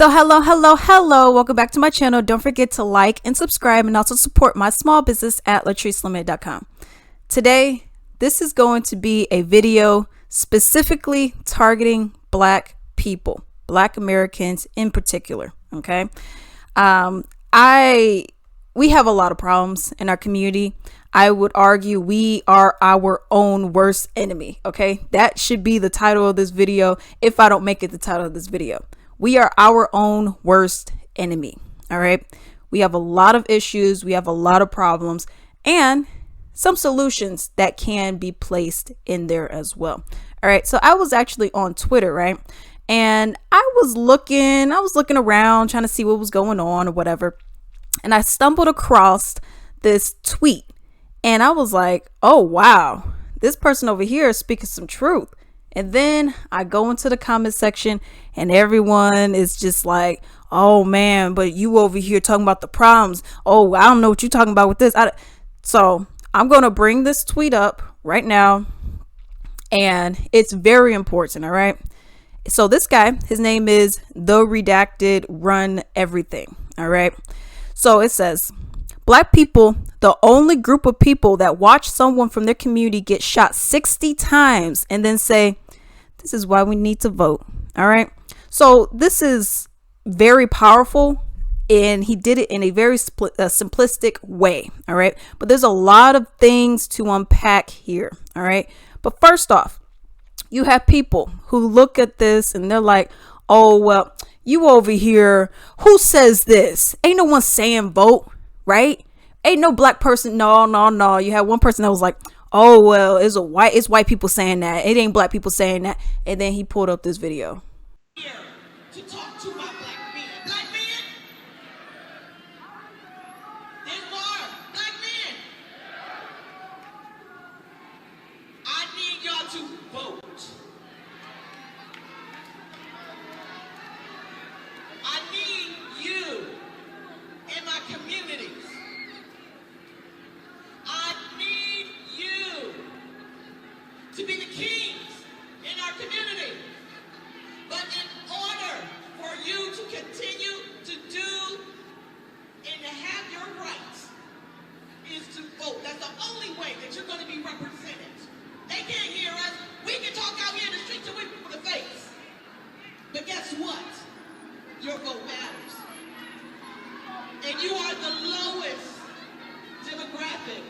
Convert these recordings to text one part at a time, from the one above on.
So hello. Welcome back to my channel. Don't forget to like and subscribe and also support my small business at latricelimited.com. Today, this is going to be a video specifically targeting Black people, Black Americans in particular. Okay. We have a lot of problems in our community. I would argue we are our own worst enemy. Okay. That should be the title of this video if I don't make it the title of this video. We are our own worst enemy. All right. We have a lot of issues. We have a lot of problems and some solutions that can be placed in there as well. All right. So I was actually on Twitter, right? And I was looking around trying to see what was going on or whatever. And I stumbled across this tweet and I was like, oh, wow, this person over here is speaking some truth. And then I go into the comment section and everyone is just like, oh man, but you over here talking about the problems. Oh, I don't know what you're talking about with this. So I'm going to bring this tweet up right now. And it's very important. All right. So this guy, his name is The Redacted Run Everything. All right. So it says, Black people, the only group of people that watch someone from their community get shot 60 times and then say, this is why we need to vote. All right. So this is very powerful and he did it in a very simplistic way. All right. But there's a lot of things to unpack here. All right. But first off, you have people who look at this and they're like, oh, well, you over here, who says this? Ain't no one saying vote. Right? Ain't no Black person. No. You had one person that was like, oh, well, it's white people saying that. It ain't Black people saying that. And then he pulled up this video. Here to talk to my Black men. Black men? There's more. Black men. I need y'all to vote. I need you in my communities. I need you to be the kings in our community. But in order for you to continue to do and to have your rights is to vote. That's the only way that you're going to be represented. They can't hear us. We can talk out here in the streets and we put the face. But guess what? Your vote matters. And you are the lowest demographic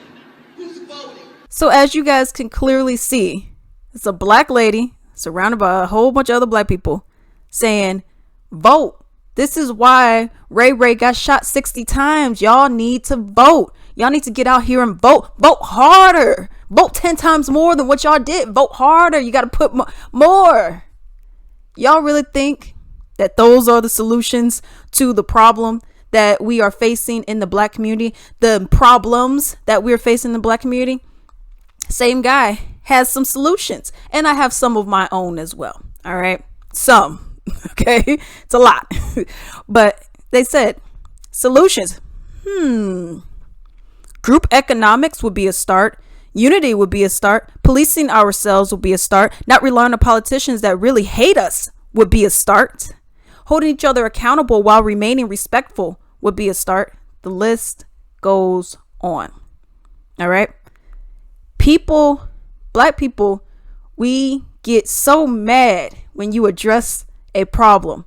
who's voting. So as you guys can clearly see, it's a Black lady surrounded by a whole bunch of other Black people saying, vote. This is why Ray got shot 60 times. Y'all need to vote. Y'all need to get out here and vote. Vote harder. Vote 10 times more than what y'all did. Vote harder. You got to put more. Y'all really think that those are the solutions to the problem that we are facing in the Black community? The problems that we're facing in the Black community? Same guy has some solutions, and I have some of my own as well. All right. Some. Okay. It's a lot. But they said solutions. Group economics would be a start. Unity would be a start. Policing ourselves would be a start. Not relying on politicians that really hate us would be a start. Holding each other accountable while remaining respectful would be a start. The list goes on. All right. People, Black people, we get so mad when you address a problem.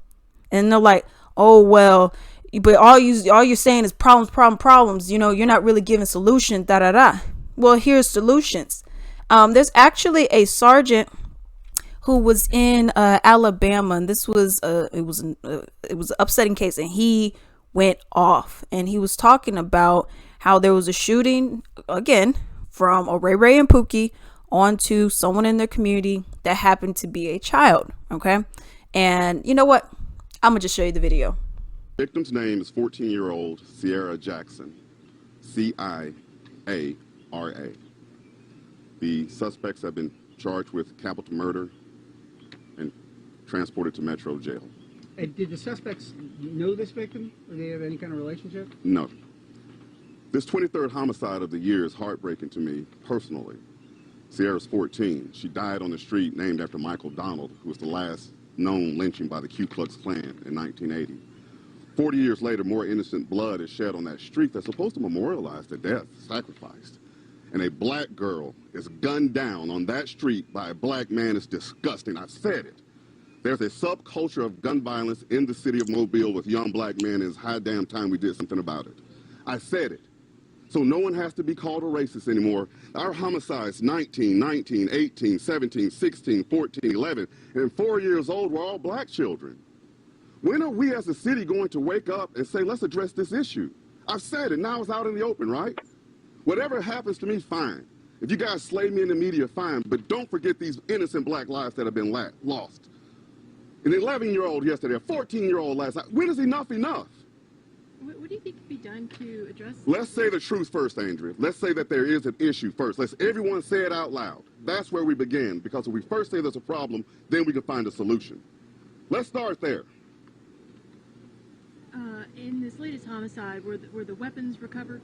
And they're like, oh, well, but all you're saying is problems. You know, you're not really giving solutions, Well, here's solutions. There's actually a sergeant who was in Alabama, and this was it was an upsetting case, and he went off and he was talking about how there was a shooting again from a Ray and Pookie onto someone in their community that happened to be a child. Okay, and you know what? I'm gonna just show you the video. Victim's name is 14-year-old Ciara Jackson, Ciara. The suspects have been charged with capital murder and transported to Metro Jail. And did the suspects know this victim? Or do they have any kind of relationship? No. This 23rd homicide of the year is heartbreaking to me personally. Ciara's 14. She died on the street named after Michael Donald, who was the last known lynching by the Ku Klux Klan in 1980. 40 years later, more innocent blood is shed on that street that's supposed to memorialize the death, sacrificed. And a black girl is gunned down on that street by a black man. It's disgusting. I've said it. There's a subculture of gun violence in the city of Mobile with young black men. It's high damn time we did something about it. I said it. So no one has to be called a racist anymore. Our homicides, 19, 19, 18, 17, 16, 14, 11, and 4 years old were all black children. When are we as a city going to wake up and say, let's address this issue? I've said it, now it's out in the open, right? Whatever happens to me, fine. If you guys slay me in the media, fine, but don't forget these innocent black lives that have been lost. An 11-year-old yesterday, a 14-year-old last night. When is enough enough? What do you think could be done to address this? Let's say the truth first, Andrea. Let's say that there is an issue first. Let's everyone say it out loud. That's where we begin, because if we first say there's a problem, then we can find a solution. Let's start there. In this latest homicide, were the weapons recovered?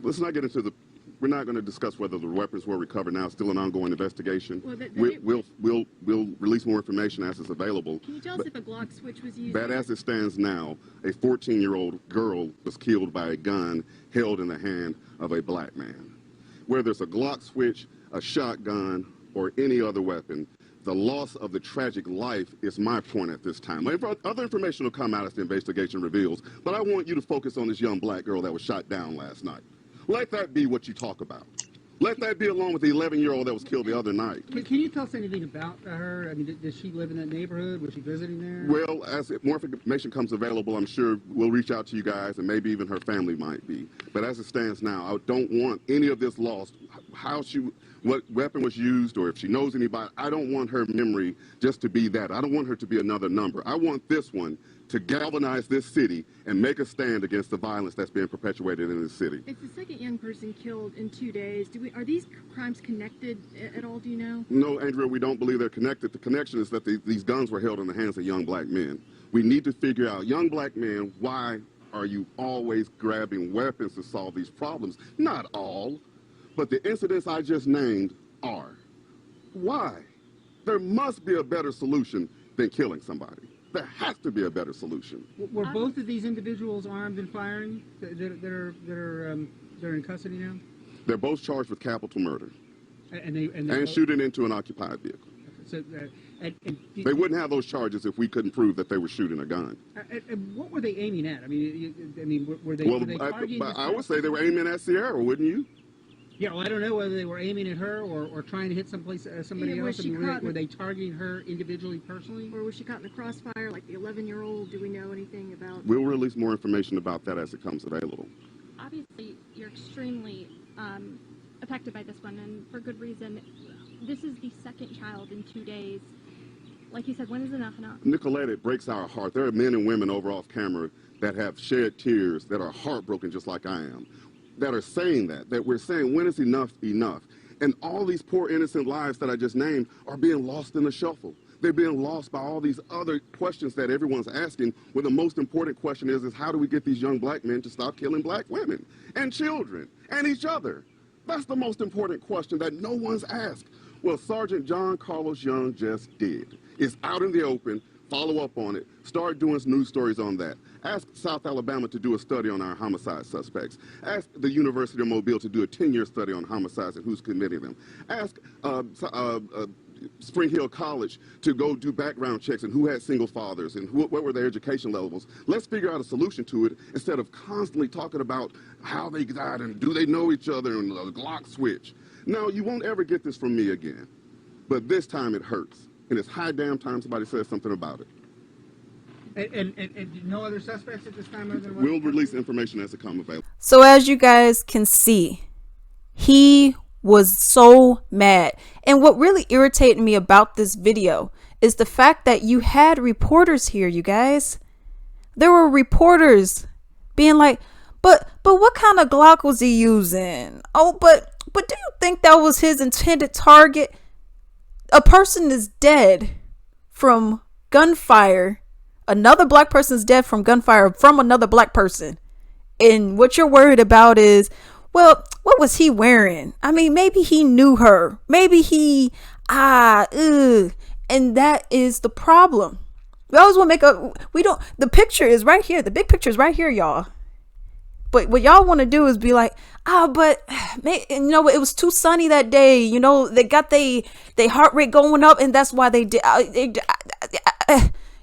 Let's not get into the. We're not going to discuss whether the weapons were recovered now. It's still an ongoing investigation. Well, We'll release more information as it's available. Can you tell us if a Glock switch was used? But as it stands now, a 14-year-old girl was killed by a gun held in the hand of a black man. Whether it's a Glock switch, a shotgun, or any other weapon, the loss of the tragic life is my point at this time. Other information will come out as the investigation reveals, but I want you to focus on this young black girl that was shot down last night. Let that be what you talk about. Let that be along with the 11-year-old that was killed the other night. Can you tell us anything about her? I mean, does she live in that neighborhood? Was she visiting there? Well, as more information comes available, I'm sure we'll reach out to you guys, and maybe even her family might be. But as it stands now, I don't want any of this lost. What weapon was used, or if she knows anybody, I don't want her memory just to be that. I don't want her to be another number. I want this one to galvanize this city and make a stand against the violence that's being perpetuated in this city. It's the second young person killed in 2 days. Are these crimes connected at all, do you know? No, Andrea, we don't believe they're connected. The connection is that these guns were held in the hands of young black men. We need to figure out, young black men, why are you always grabbing weapons to solve these problems? Not all, but the incidents I just named are. Why? There must be a better solution than killing somebody. There has to be a better solution. Were both of these individuals armed and firing that are in custody now? They're both charged with capital murder And shooting into an occupied vehicle. So, They wouldn't have those charges if we couldn't prove that they were shooting a gun. and what were they aiming at? I mean, were they? Well, were they targeting I would say they were aiming at Sierra, wouldn't you? Yeah, well, I don't know whether they were aiming at her or trying to hit somebody Yeah, else. was she caught Were they targeting her individually, personally? Or was she caught in the crossfire, like the 11-year-old? Do we know anything about? We'll release more information about that as it comes available. Obviously, you're extremely affected by this one, and for good reason. This is the second child in 2 days. Like you said, when is enough enough? Nicolette, it breaks our heart. There are men and women over off camera that have shed tears, that are heartbroken just like I am, that are saying that we're saying, when is enough enough? And all these poor innocent lives that I just named are being lost in the shuffle. They're being lost by all these other questions that everyone's asking, where the most important question is how do we get these young black men to stop killing black women and children and each other? That's the most important question that no one's asked. Well, Sergeant John Carlos Young just did. It's out in the open. Follow up on it. Start doing news stories on that. Ask South Alabama to do a study on our homicide suspects. Ask the University of Mobile to do a 10-year study on homicides and who's committing them. Ask Spring Hill College to go do background checks and who had single fathers and what were their education levels. Let's figure out a solution to it instead of constantly talking about how they died and do they know each other and the Glock switch. No, you won't ever get this from me again. But this time it hurts. And it's high damn time somebody says something about it. And no other suspects at this time? We'll release information as it comes available. So as you guys can see, he was so mad. And what really irritated me about this video is the fact that you had reporters here, you guys. There were reporters being like, but what kind of Glock was he using? Oh, but do you think that was his intended target? A person is dead from gunfire. Another black person is dead from gunfire from another black person. And what you're worried about is, well, what was he wearing? I mean, maybe he knew her. Maybe he, and that is the problem. We always want to the picture is right here. The big picture is right here, y'all. But what y'all want to do is be like, but it was too sunny that day. They got their heart rate going up, and that's why they did.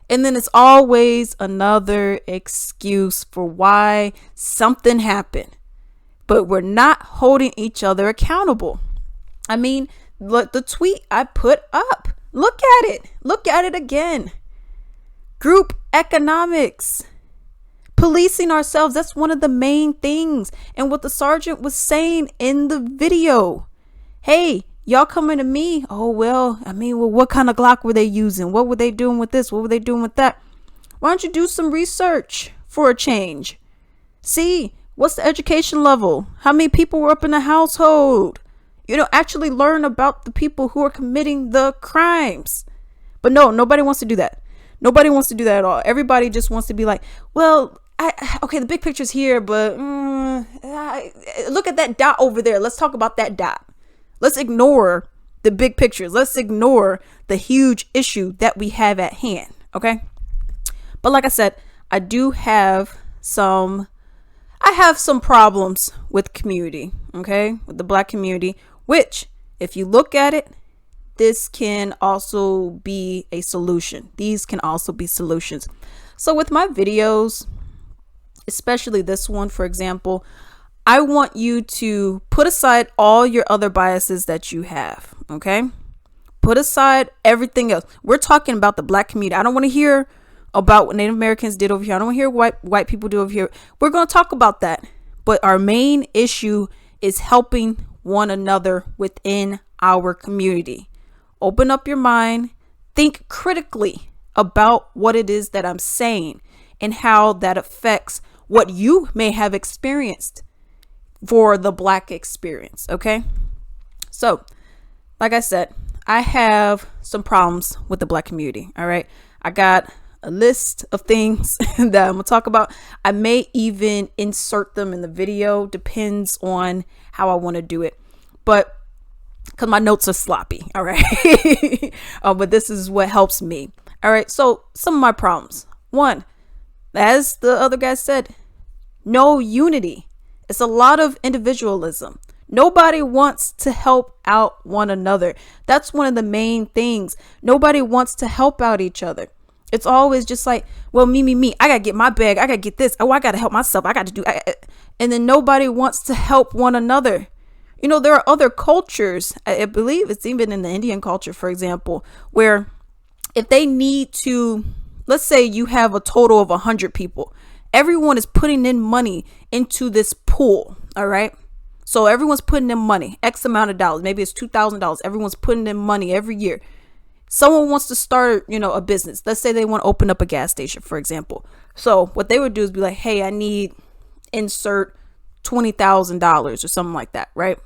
And then it's always another excuse for why something happened. But we're not holding each other accountable. I mean, look, the tweet I put up. Look at it. Look at it again. Group economics. Policing ourselves, that's one of the main things. And what the sergeant was saying in the video. Hey, y'all coming to me? Oh, well, what kind of Glock were they using? What were they doing with this? What were they doing with that? Why don't you do some research for a change? See, what's the education level? How many people were up in the household? Actually learn about the people who are committing the crimes. But no, nobody wants to do that. Nobody wants to do that at all. Everybody just wants to be like, well, okay, the big picture's here, but look at that dot over there. Let's talk about that dot. Let's ignore the big pictures. Let's ignore the huge issue that we have at hand. Okay. But like I said, I have some problems with community. Okay. With the Black community, which if you look at it, this can also be a solution. These can also be solutions. So with my videos, especially this one, for example, I want you to put aside all your other biases that you have. Okay. Put aside everything else. We're talking about the Black community. I don't want to hear about what Native Americans did over here. I don't want to hear what white people do over here. We're going to talk about that. But our main issue is helping one another within our community. Open up your mind, think critically about what it is that I'm saying and how that affects what you may have experienced for the Black experience. Okay. So like I said, I have some problems with the Black community. All right. I got a list of things that I'm gonna talk about. I may even insert them in the video, depends on how I want to do it. But because my notes are sloppy. All right. But this is what helps me. All right. So some of my problems. One, as the other guy said, no unity. It's a lot of individualism. Nobody wants to help out one another. That's one of the main things. Nobody wants to help out each other. It's always just like, well, me. I got to get my bag. I got to get this. Oh, I got to help myself. I got to do. And then nobody wants to help one another. There are other cultures, I believe it's even in the Indian culture, for example, where if they need to, let's say you have a total of 100 people, everyone is putting in money into this pool. All right. So everyone's putting in money, X amount of dollars. Maybe it's $2,000. Everyone's putting in money every year. Someone wants to start, a business. Let's say they want to open up a gas station, for example. So what they would do is be like, hey, I need insert $20,000 or something like that. Right.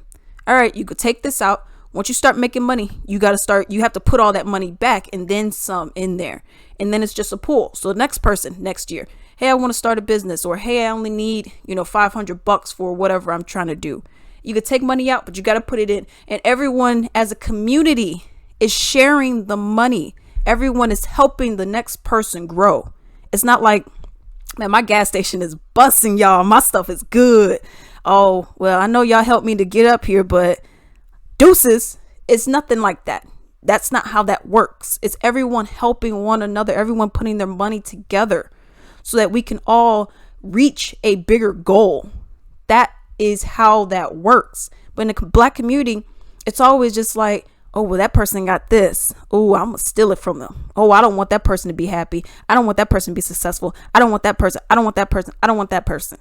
All right, you could take this out. Once you start making money, you have to put all that money back and then some in there. And then it's just a pool. So the next person next year, hey, I want to start a business, or hey, I only need, $500 for whatever I'm trying to do. You could take money out, but you got to put it in. And everyone as a community is sharing the money. Everyone is helping the next person grow. It's not like, man, my gas station is busting, y'all. My stuff is good. Oh, well, I know y'all helped me to get up here, but deuces. It's nothing like that. That's not how that works. It's everyone helping one another, everyone putting their money together so that we can all reach a bigger goal. That is how that works. But in the Black community, it's always just like, oh, well, that person got this. Oh, I'm going to steal it from them. Oh, I don't want that person to be happy. I don't want that person to be successful. I don't want that person. I don't want that person. I don't want that person.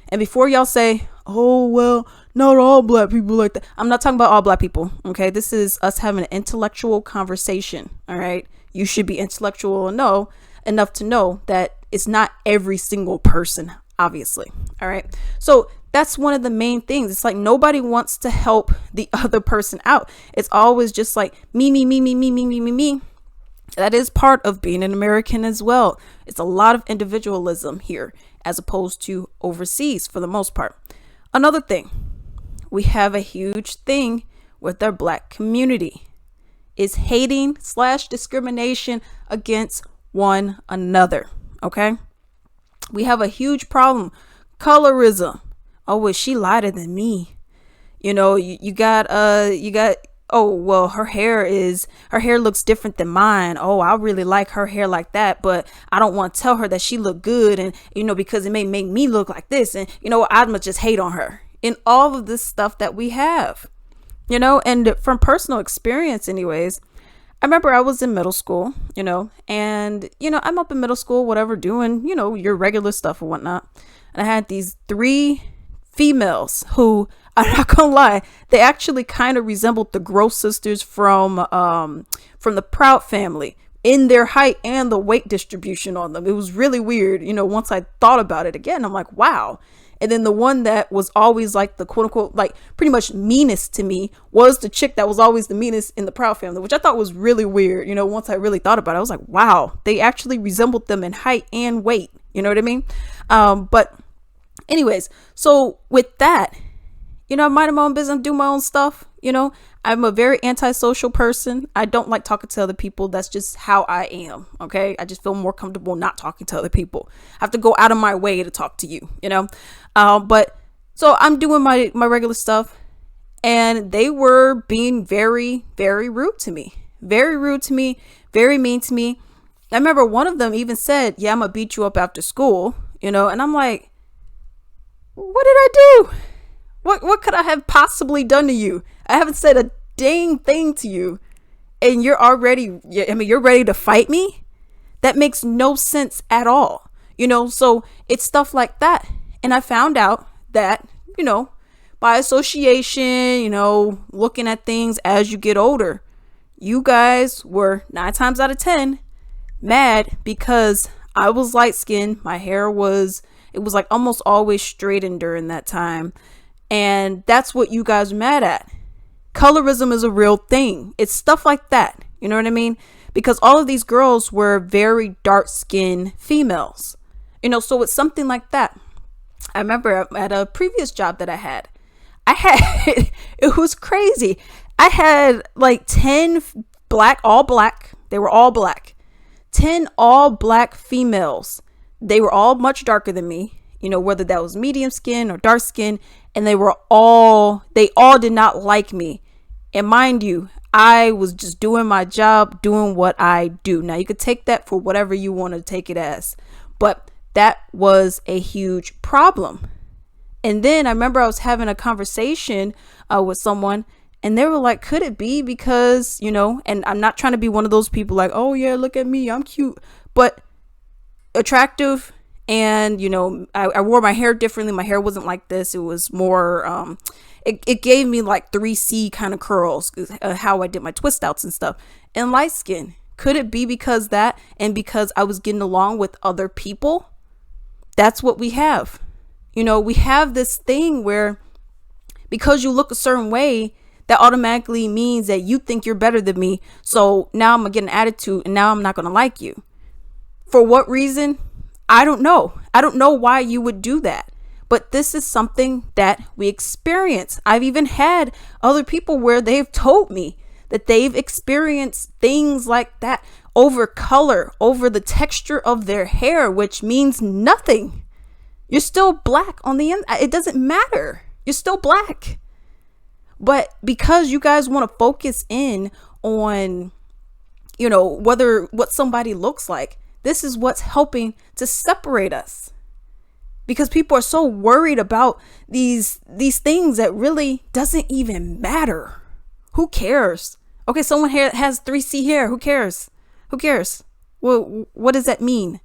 And before y'all say, oh, well, not all Black people like that. I'm not talking about all Black people. Okay. This is us having an intellectual conversation. All right. You should be intellectual enough to know that it's not every single person, obviously. All right. So that's one of the main things. It's like nobody wants to help the other person out. It's always just like me. That is part of being an American as well. It's a lot of individualism here as opposed to overseas for the most part. Another thing, we have a huge thing with our Black community. Is hating / discrimination against one another. Okay. We have a huge problem. Colorism. Oh, well, she lighter than me. You know, you got, oh, well, her hair looks different than mine. Oh, I really like her hair like that, but I don't want to tell her that she look good. And, you know, because it may make me look like this. And, you know, I'm gonna just hate on her. And all of this stuff that we have, you know, and from personal experience anyways, I remember I was in middle school, you know, and, you know, I'm up in middle school, whatever, doing, you know, your regular stuff or whatnot. And I had these 3 females who, I'm not gonna lie, they actually kind of resembled the Gross sisters from the Proud family in their height and the weight distribution on them. It was really weird. You know, once I thought about it again, I'm like, wow. And then the one that was always like the quote unquote, like pretty much meanest to me was the chick that was always the meanest in the Proud family, which I thought was really weird. You know, once I really thought about it, I was like, wow, they actually resembled them in height and weight. You know what I mean? But anyways, so with that, you know, I mind my own business, do my own stuff. You know, I'm a very antisocial person. I don't like talking to other people. That's just how I am. Okay. I just feel more comfortable not talking to other people. I have to go out of my way to talk to you, you know? But so I'm doing my regular stuff, and they were being very, very rude to me, very mean to me. I remember one of them even said, yeah, I'm gonna beat you up after school, you know? And I'm like, what did I do? What could I have possibly done to you? I haven't said a dang thing to you, and you're ready to fight me? That makes no sense at all. You know, so it's stuff like that. And I found out that, you know, by association, you know, looking at things as you get older, you guys were 9 times out of 10 mad because I was light skinned. My hair was like almost always straightened during that time. And that's what you guys are mad at. Colorism is a real thing. It's stuff like that. You know what I mean? Because all of these girls were very dark skinned females. You know, so it's something like that. I remember at a previous job that I had it was crazy. I had like 10 all black. They were all black. 10 all black females. They were all much darker than me, you know, whether that was medium skin or dark skin. And they all did not like me. And mind you, I was just doing my job, doing what I do. Now you could take that for whatever you want to take it as, but that was a huge problem. And then I remember I was having a conversation with someone, and they were like, could it be because, you know, and I'm not trying to be one of those people like, oh yeah, look at me, I'm cute, but attractive. And, you know, I wore my hair differently. My hair wasn't like this. It was more, it gave me like 3C kind of curls, how I did my twist outs and stuff. And light skin. Could it be because that, and because I was getting along with other people? That's what we have. You know, we have this thing where because you look a certain way, that automatically means that you think you're better than me. So now I'm gonna get an attitude, and now I'm not gonna like you. For what reason? I don't know. I don't know why you would do that. But this is something that we experience. I've even had other people where they've told me that they've experienced things like that over color, over the texture of their hair, which means nothing. You're still black on the inside. It doesn't matter. You're still black. But because you guys want to focus in on, you know, what somebody looks like, this is what's helping to separate us. Because people are so worried about these things that really doesn't even matter. Who cares? Okay, someone here has 3C hair. Who cares? Who cares? Well, what does that mean?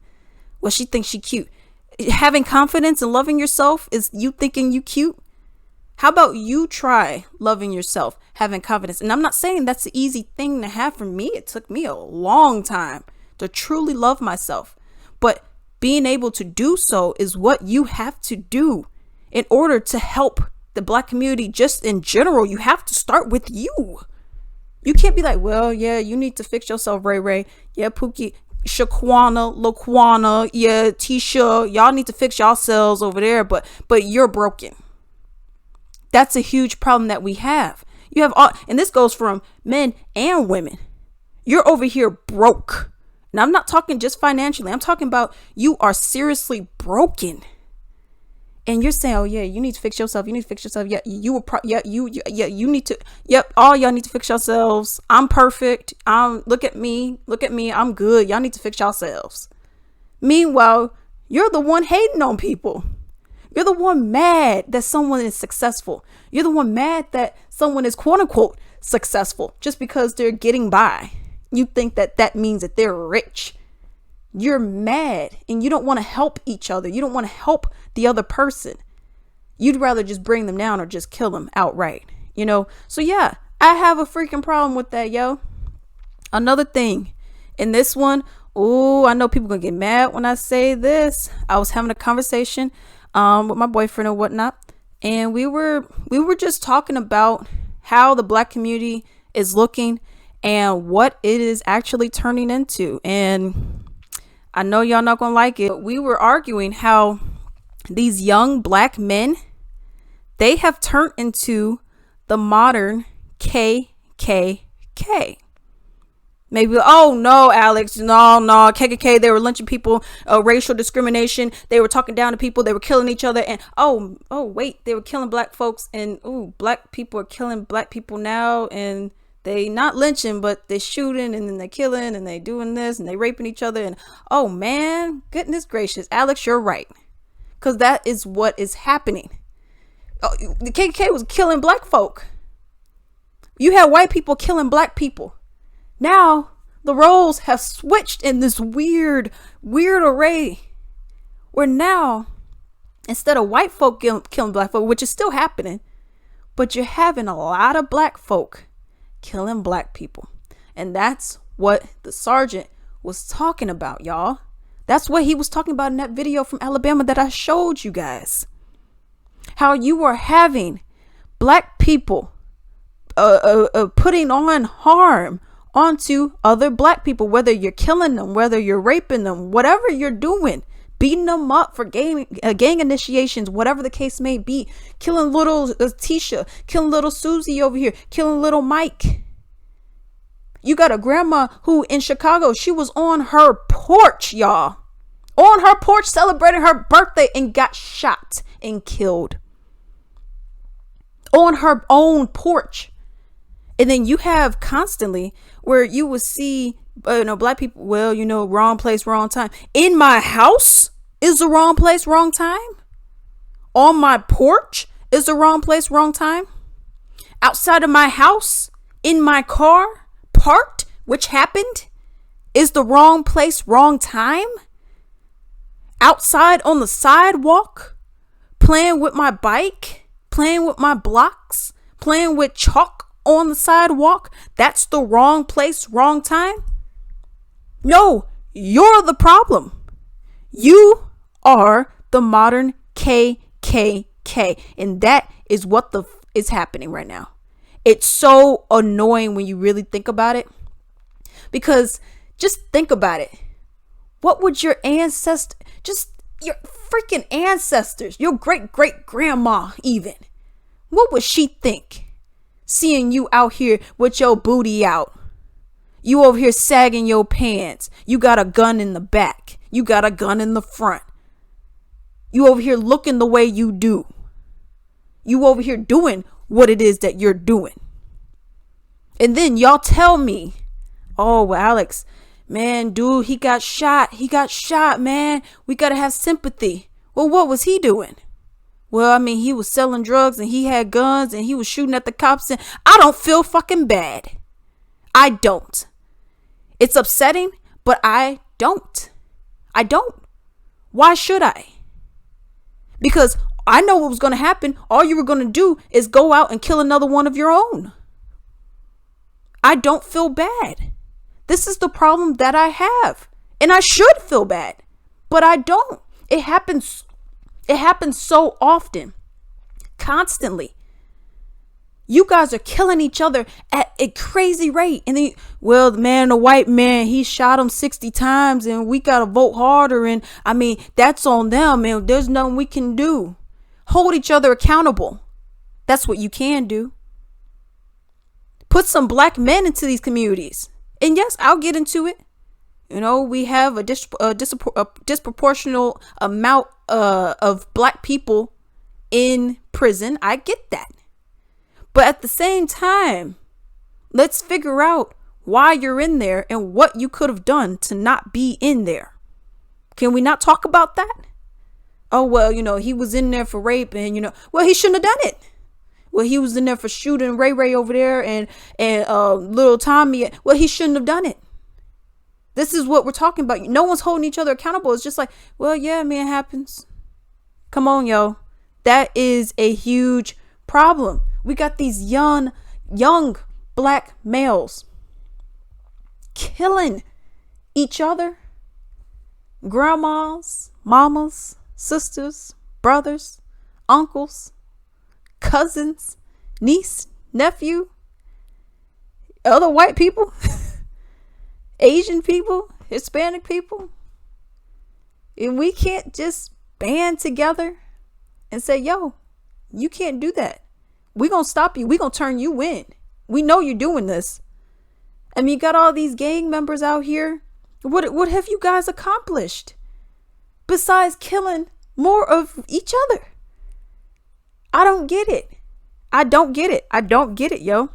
Well, she thinks she's cute. Having confidence and loving yourself is you thinking you cute? How about you try loving yourself, having confidence? And I'm not saying that's the easy thing to have. For me, it took me a long time to truly love myself. But being able to do so is what you have to do in order to help the Black community just in general. You have to start with you. You can't be like, well, yeah, you need to fix yourself, Ray Ray. Yeah, Pookie, Shaquana, Laquana, yeah, Tisha, y'all need to fix yourselves over there, but you're broken. That's a huge problem that we have. You have all, and this goes from men and women. You're over here broke. And I'm not talking just financially. I'm talking about you are seriously broken. And you're saying, oh yeah, you need to fix yourself. You need to fix yourself. Yeah, you were you need to. Yep, all y'all need to fix yourselves. I'm perfect. Look at me. Look at me. I'm good. Y'all need to fix yourselves. Meanwhile, you're the one hating on people. You're the one mad that someone is successful. You're the one mad that someone is quote unquote successful just because they're getting by. You think that that means that they're rich. You're mad and you don't want to help each other. You don't want to help the other person. You'd rather just bring them down or just kill them outright, you know? So yeah, I have a freaking problem with that, yo. Another thing in this one, oh, I know people gonna get mad when I say this. I was having a conversation with my boyfriend and whatnot, and we were just talking about how the Black community is looking and what it is actually turning into. And I know y'all not gonna like it, but we were arguing how these young Black men, they have turned into the modern KKK. Maybe, oh no, Alex, no, KKK, they were lynching people, racial discrimination, they were talking down to people, they were killing each other, and oh wait, they were killing Black folks, and Black people are killing Black people now, and they not lynching, but they shooting, and then they killing, and they doing this, and they raping each other, and oh man, goodness gracious, Alex, you're right, because that is what is happening. The KKK was killing Black folk. You had white people killing Black people. Now the roles have switched in this weird array where now instead of white folk killing Black folk, which is still happening, but you're having a lot of Black folk killing Black people. And that's what the sergeant was talking about, y'all. That's what he was talking about in that video from Alabama that I showed you guys. How you are having Black people putting on harm onto other Black people, whether you're killing them, whether you're raping them, whatever you're doing, beating them up for gang initiations, whatever the case may be, killing little Tisha, killing little Susie over here, killing little Mike. You got a grandma who in Chicago, she was on her porch, y'all, on her porch celebrating her birthday and got shot and killed on her own porch. And then you have constantly where you will see, Black people, well, wrong place, wrong time. In my house is the wrong place, wrong time. On my porch is the wrong place, wrong time. Outside of my house, in my car, parked, which happened, is the wrong place, wrong time. Outside on the sidewalk, playing with my bike, playing with my blocks, playing with chalk on the sidewalk, that's the wrong place, wrong time. No, you're the problem. You are the modern KKK, and that is what is happening right now. It's so annoying when you really think about it, because just think about it. What would your ancestors, just your freaking ancestors, your great grandma even, what would she think? Seeing you out here with your booty out. You over here sagging your pants. You got a gun in the back. You got a gun in the front. You over here looking the way you do. You over here doing what it is that you're doing. And then y'all tell me, oh, well, Alex, man, dude, he got shot. He got shot, man. We got to have sympathy. Well, what was he doing? Well, I mean, he was selling drugs and he had guns and he was shooting at the cops, and I don't feel fucking bad. I don't. It's upsetting, but I don't. I don't. Why should I? Because I know what was going to happen. All you were going to do is go out and kill another one of your own. I don't feel bad. This is the problem that I have. And I should feel bad, but I don't. It happens so often, constantly. You guys are killing each other at a crazy rate. And then, well, the white man, he shot him 60 times and we got to vote harder. And I mean, that's on them, and there's nothing we can do. Hold each other accountable. That's what you can do. Put some black men into these communities. And yes, I'll get into it. You know, we have a disproportional amount of black people in prison. I get that. But at the same time, let's figure out why you're in there and what you could have done to not be in there. Can we not talk about that? Oh, well, you know, he was in there for rape and, you know, well, he shouldn't have done it. Well, he was in there for shooting Ray Ray over there and little Tommy. Well, he shouldn't have done it. This is what we're talking about. No one's holding each other accountable. It's just like, well, yeah, man, it happens. Come on, yo. That is a huge problem. We got these young black males killing each other. Grandmas, mamas, sisters, brothers, uncles, cousins, niece, nephew, other white people, Asian people, Hispanic people. And we can't just band together and say, yo, you can't do that. We're going to stop you. We're going to turn you in. We know you're doing this. I mean, you got all these gang members out here. What have you guys accomplished besides killing more of each other? I don't get it. I don't get it, yo.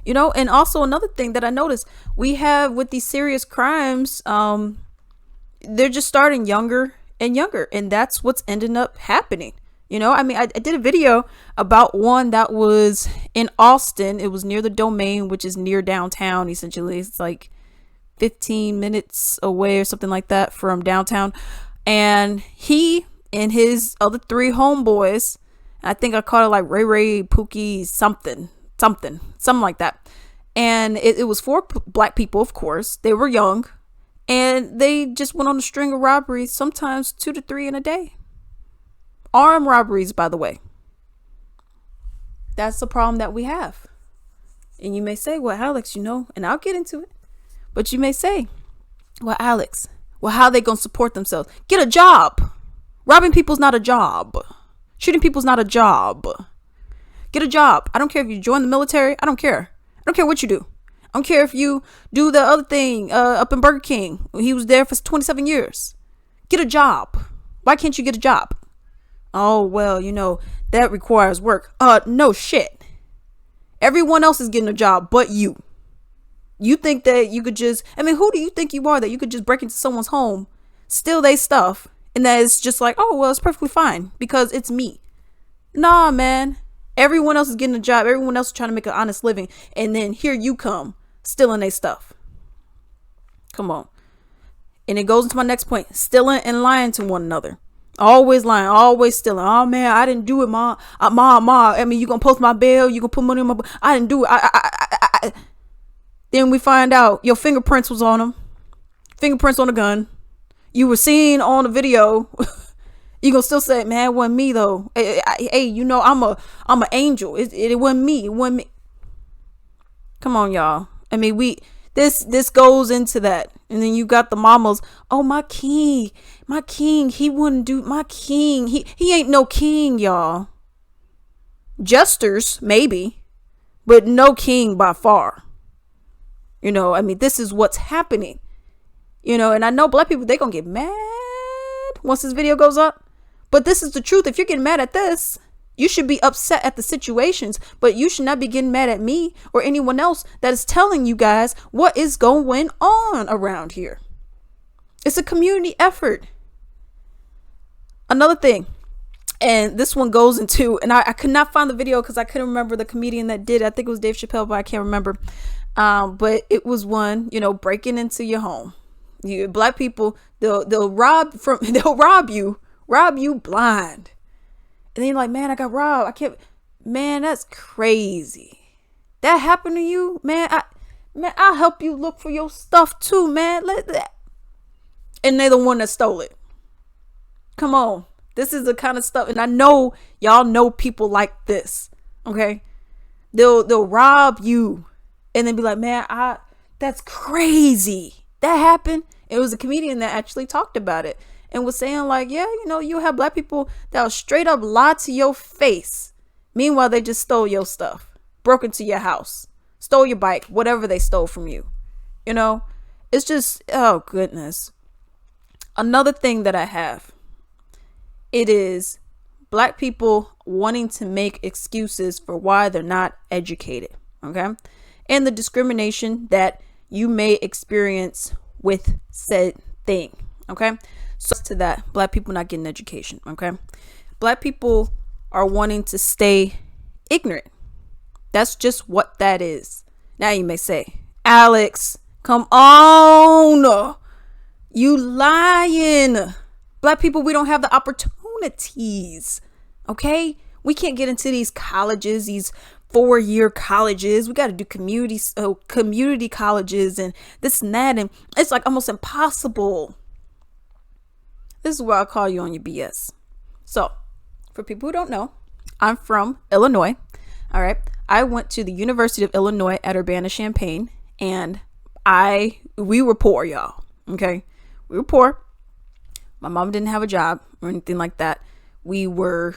You know, and also another thing that I noticed, we have with these serious crimes, they're just starting younger and younger, and that's what's ending up happening. You know, I mean, I did a video about one that was in Austin. It was near the Domain, which is near downtown, essentially. It's like 15 minutes away or something like that from downtown. And he and his other 3 homeboys, I think I called it like Ray Ray, Pookie, something like that. And it was 4 black people, of course. They were young. And they just went on a string of robberies, sometimes 2 to 3 in a day. Armed robberies, by the way. That's the problem that we have. And you may say, well, Alex, you know, and I'll get into it. But you may say, well, Alex, well, how are they going to support themselves? Get a job. Robbing people's not a job. Shooting people's not a job. Get a job. I don't care if you join the military. I don't care. I don't care what you do. I don't care if you do the other thing up in Burger King. He was there for 27 years. Get a job. Why can't you get a job? Oh, well, you know, that requires work. No shit. Everyone else is getting a job but you. You think that you could just, I mean, who do you think you are that you could just break into someone's home, steal their stuff, and that it's just like, oh, well, it's perfectly fine because it's me. Nah, man. Everyone else is getting a job. Everyone else is trying to make an honest living. And then here you come, stealing their stuff. Come on. And it goes into my next point. Stealing and lying to one another. Always lying, always stealing. Oh, man, I didn't do it, Ma. Ma. I mean, you going to post my bail? You going to put money on my... I didn't do it. Then we find out your fingerprints was on them. Fingerprints on the gun. You were seen on the video. You gonna still say, man, it wasn't me though. Hey, you know, I'm an angel. It wasn't me. It wasn't me. Come on, y'all. I mean, this goes into that. And then you got the mamas. Oh, my king. He wouldn't do my king. He ain't no king, y'all. Jesters, maybe, but no king by far. You know, I mean, this is what's happening. You know, and I know black people, they gonna get mad once this video goes up. But this is the truth. If you're getting mad at this, you should be upset at the situations, but you should not be getting mad at me or anyone else that is telling you guys what is going on around here. It's a community effort. Another thing, and this one goes into, and I could not find the video because I couldn't remember the comedian that did. I think it was Dave Chappelle, but I can't remember. But it was one, you know, breaking into your home. You black people, they'll rob you blind. And then you're like, man, I got robbed. I can't, man, that's crazy. That happened to you, man. I'll help you look for your stuff too, man. Let that. And they're the one that stole it. Come on. This is the kind of stuff. And I know y'all know people like this. Okay. They'll rob you and then be like, man, that's crazy. That happened. It was a comedian that actually talked about it and was saying like, yeah, you know, you have black people that'll straight up lie to your face Meanwhile, they just stole your stuff, broke into your house, stole your bike, whatever they stole from you. You know, it's just, oh goodness. Another thing that I have, it is Black people wanting to make excuses for why they're not educated. Okay. And the discrimination that you may experience with said thing. Okay. So to that, Black people not getting education. Okay. Black people are wanting to stay ignorant. That's just what that is. Now you may say, Alex, come on. You lying. Black people, we don't have the opportunities. Okay. We can't get into these colleges, these 4-year colleges. We got to do community colleges and this and that. And it's like almost impossible. This is where I'll call you on your BS. So for people who don't know, I'm from Illinois. All right. I went to the University of Illinois at Urbana-Champaign, and we were poor, y'all. Okay. We were poor. My mom didn't have a job or anything like that. We were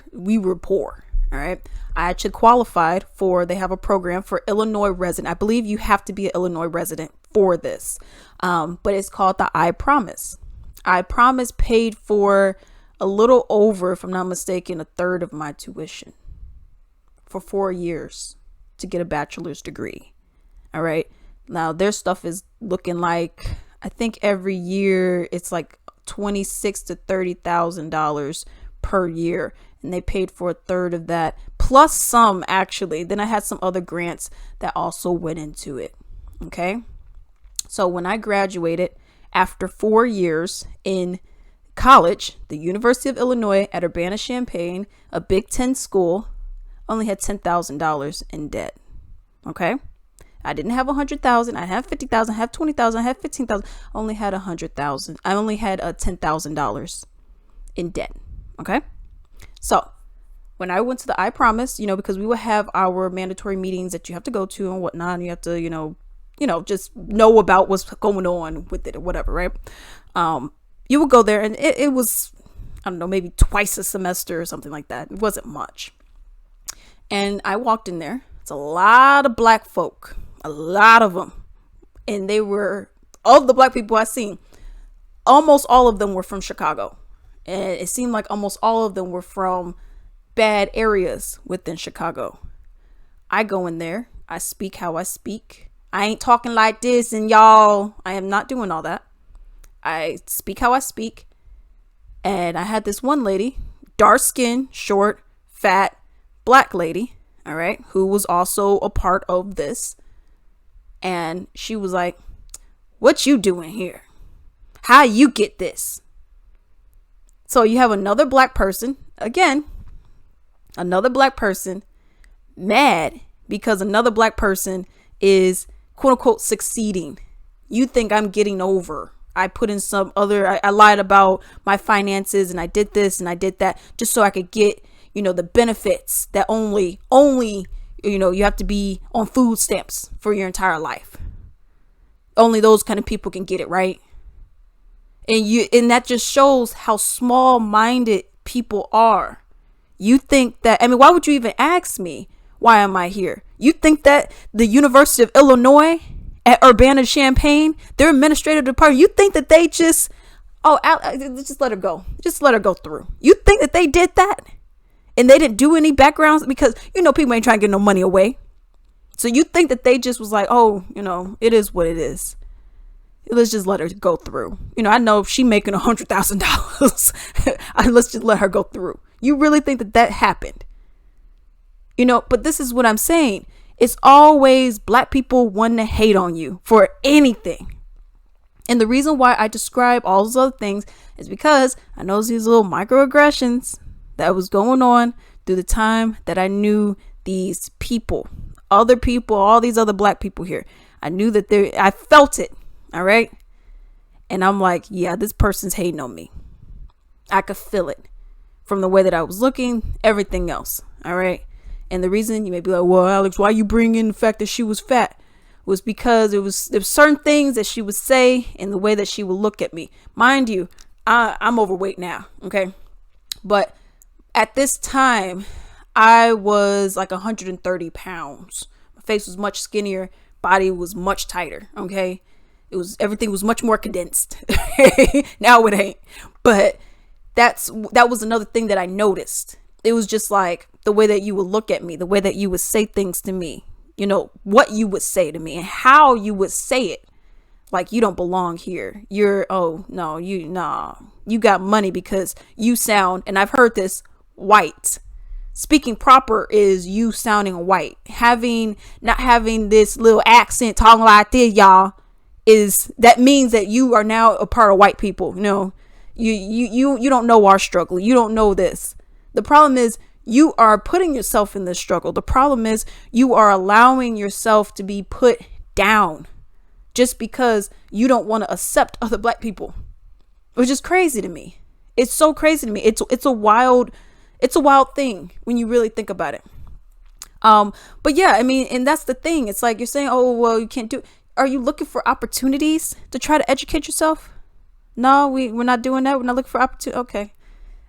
poor. All right. I actually qualified they have a program for Illinois resident. I believe you have to be an Illinois resident for this. But it's called the I Promise. I Promise paid for a little over, if I'm not mistaken, a third of my tuition for 4 years to get a bachelor's degree. All right. Now their stuff is looking like, I think every year it's like $26,000 to $30,000 per year. And they paid for a third of that, plus some actually. Then I had some other grants that also went into it. Okay. So when I graduated after 4 years in college, the University of Illinois at Urbana-Champaign, a Big Ten school, only had $10,000 in debt. Okay. I didn't have 100,000. I had 50,000. I had 20,000. I had 15,000. Only had 100,000. I only had $10,000 in debt. Okay. So when I went to the I Promise, because we would have our mandatory meetings that you have to go to and whatnot, and you have to, just know about what's going on with it or whatever, right? You would go there, and it was, I don't know, maybe twice a semester or something like that. It wasn't much. And I walked in there. It's a lot of Black folk, a lot of them. And they were, of the Black people I seen, almost all of them were from Chicago. And it seemed like almost all of them were from bad areas within Chicago. I go in there. I speak how I speak. I ain't talking like this, and y'all, I am not doing all that. I speak how I speak. And I had this one lady, dark skin, short, fat, Black lady, all right, who was also a part of this. And she was like, "What you doing here? How you get this?" So you have another Black person, again, another Black person mad because another Black person is quote unquote succeeding. You think I'm getting over. I put in I lied about my finances, and I did this and I did that just so I could get, the benefits that only, you have to be on food stamps for your entire life. Only those kind of people can get it, right? And that just shows how small-minded people are. You think that, why would you even ask me, why am I here? You think that the University of Illinois at Urbana-Champaign, their administrative department, you think that they just let her go. Just let her go through. You think that they did that? And they didn't do any backgrounds? Because, people ain't trying to get no money away. So you think that they just was like, oh, it is what it is. Let's just let her go through. I know if she making $100,000, let's just let her go through. You really think that happened? But this is what I'm saying. It's always Black people wanting to hate on you for anything. And the reason why I describe all those other things is because I know these little microaggressions that was going on through the time that I knew these people, other people, all these other Black people here. I knew that I felt it. All right. And I'm like, yeah, this person's hating on me. I could feel it from the way that I was looking, everything else. All right. And the reason you may be like, well, Alex, why you bring in the fact that she was fat? Was because there's certain things that she would say and the way that she would look at me. Mind you, I'm overweight now. Okay. But at this time, I was like 130 pounds. My face was much skinnier. Body was much tighter. Okay. Everything was much more condensed. Now it ain't. But that was another thing that I noticed. It was just like the way that you would look at me, the way that you would say things to me, you know, what you would say to me and how you would say it. Like, you don't belong here. You got money because you sound, and I've heard this, white. Speaking proper is you sounding white. Not having this little accent talking like this, y'all, that means that you are now a part of white people. You know, you don't know our struggle. You don't know this. The problem is you are putting yourself in this struggle. The problem is you are allowing yourself to be put down just because you don't want to accept other black people, which is crazy to me. It's so crazy to me. It's a wild thing when you really think about it. But yeah, I mean, and that's the thing. It's like you're saying, oh, well, you can't do. Are you looking for opportunities to try to educate yourself? No, we're not doing that. We're not looking for opportunity. Okay.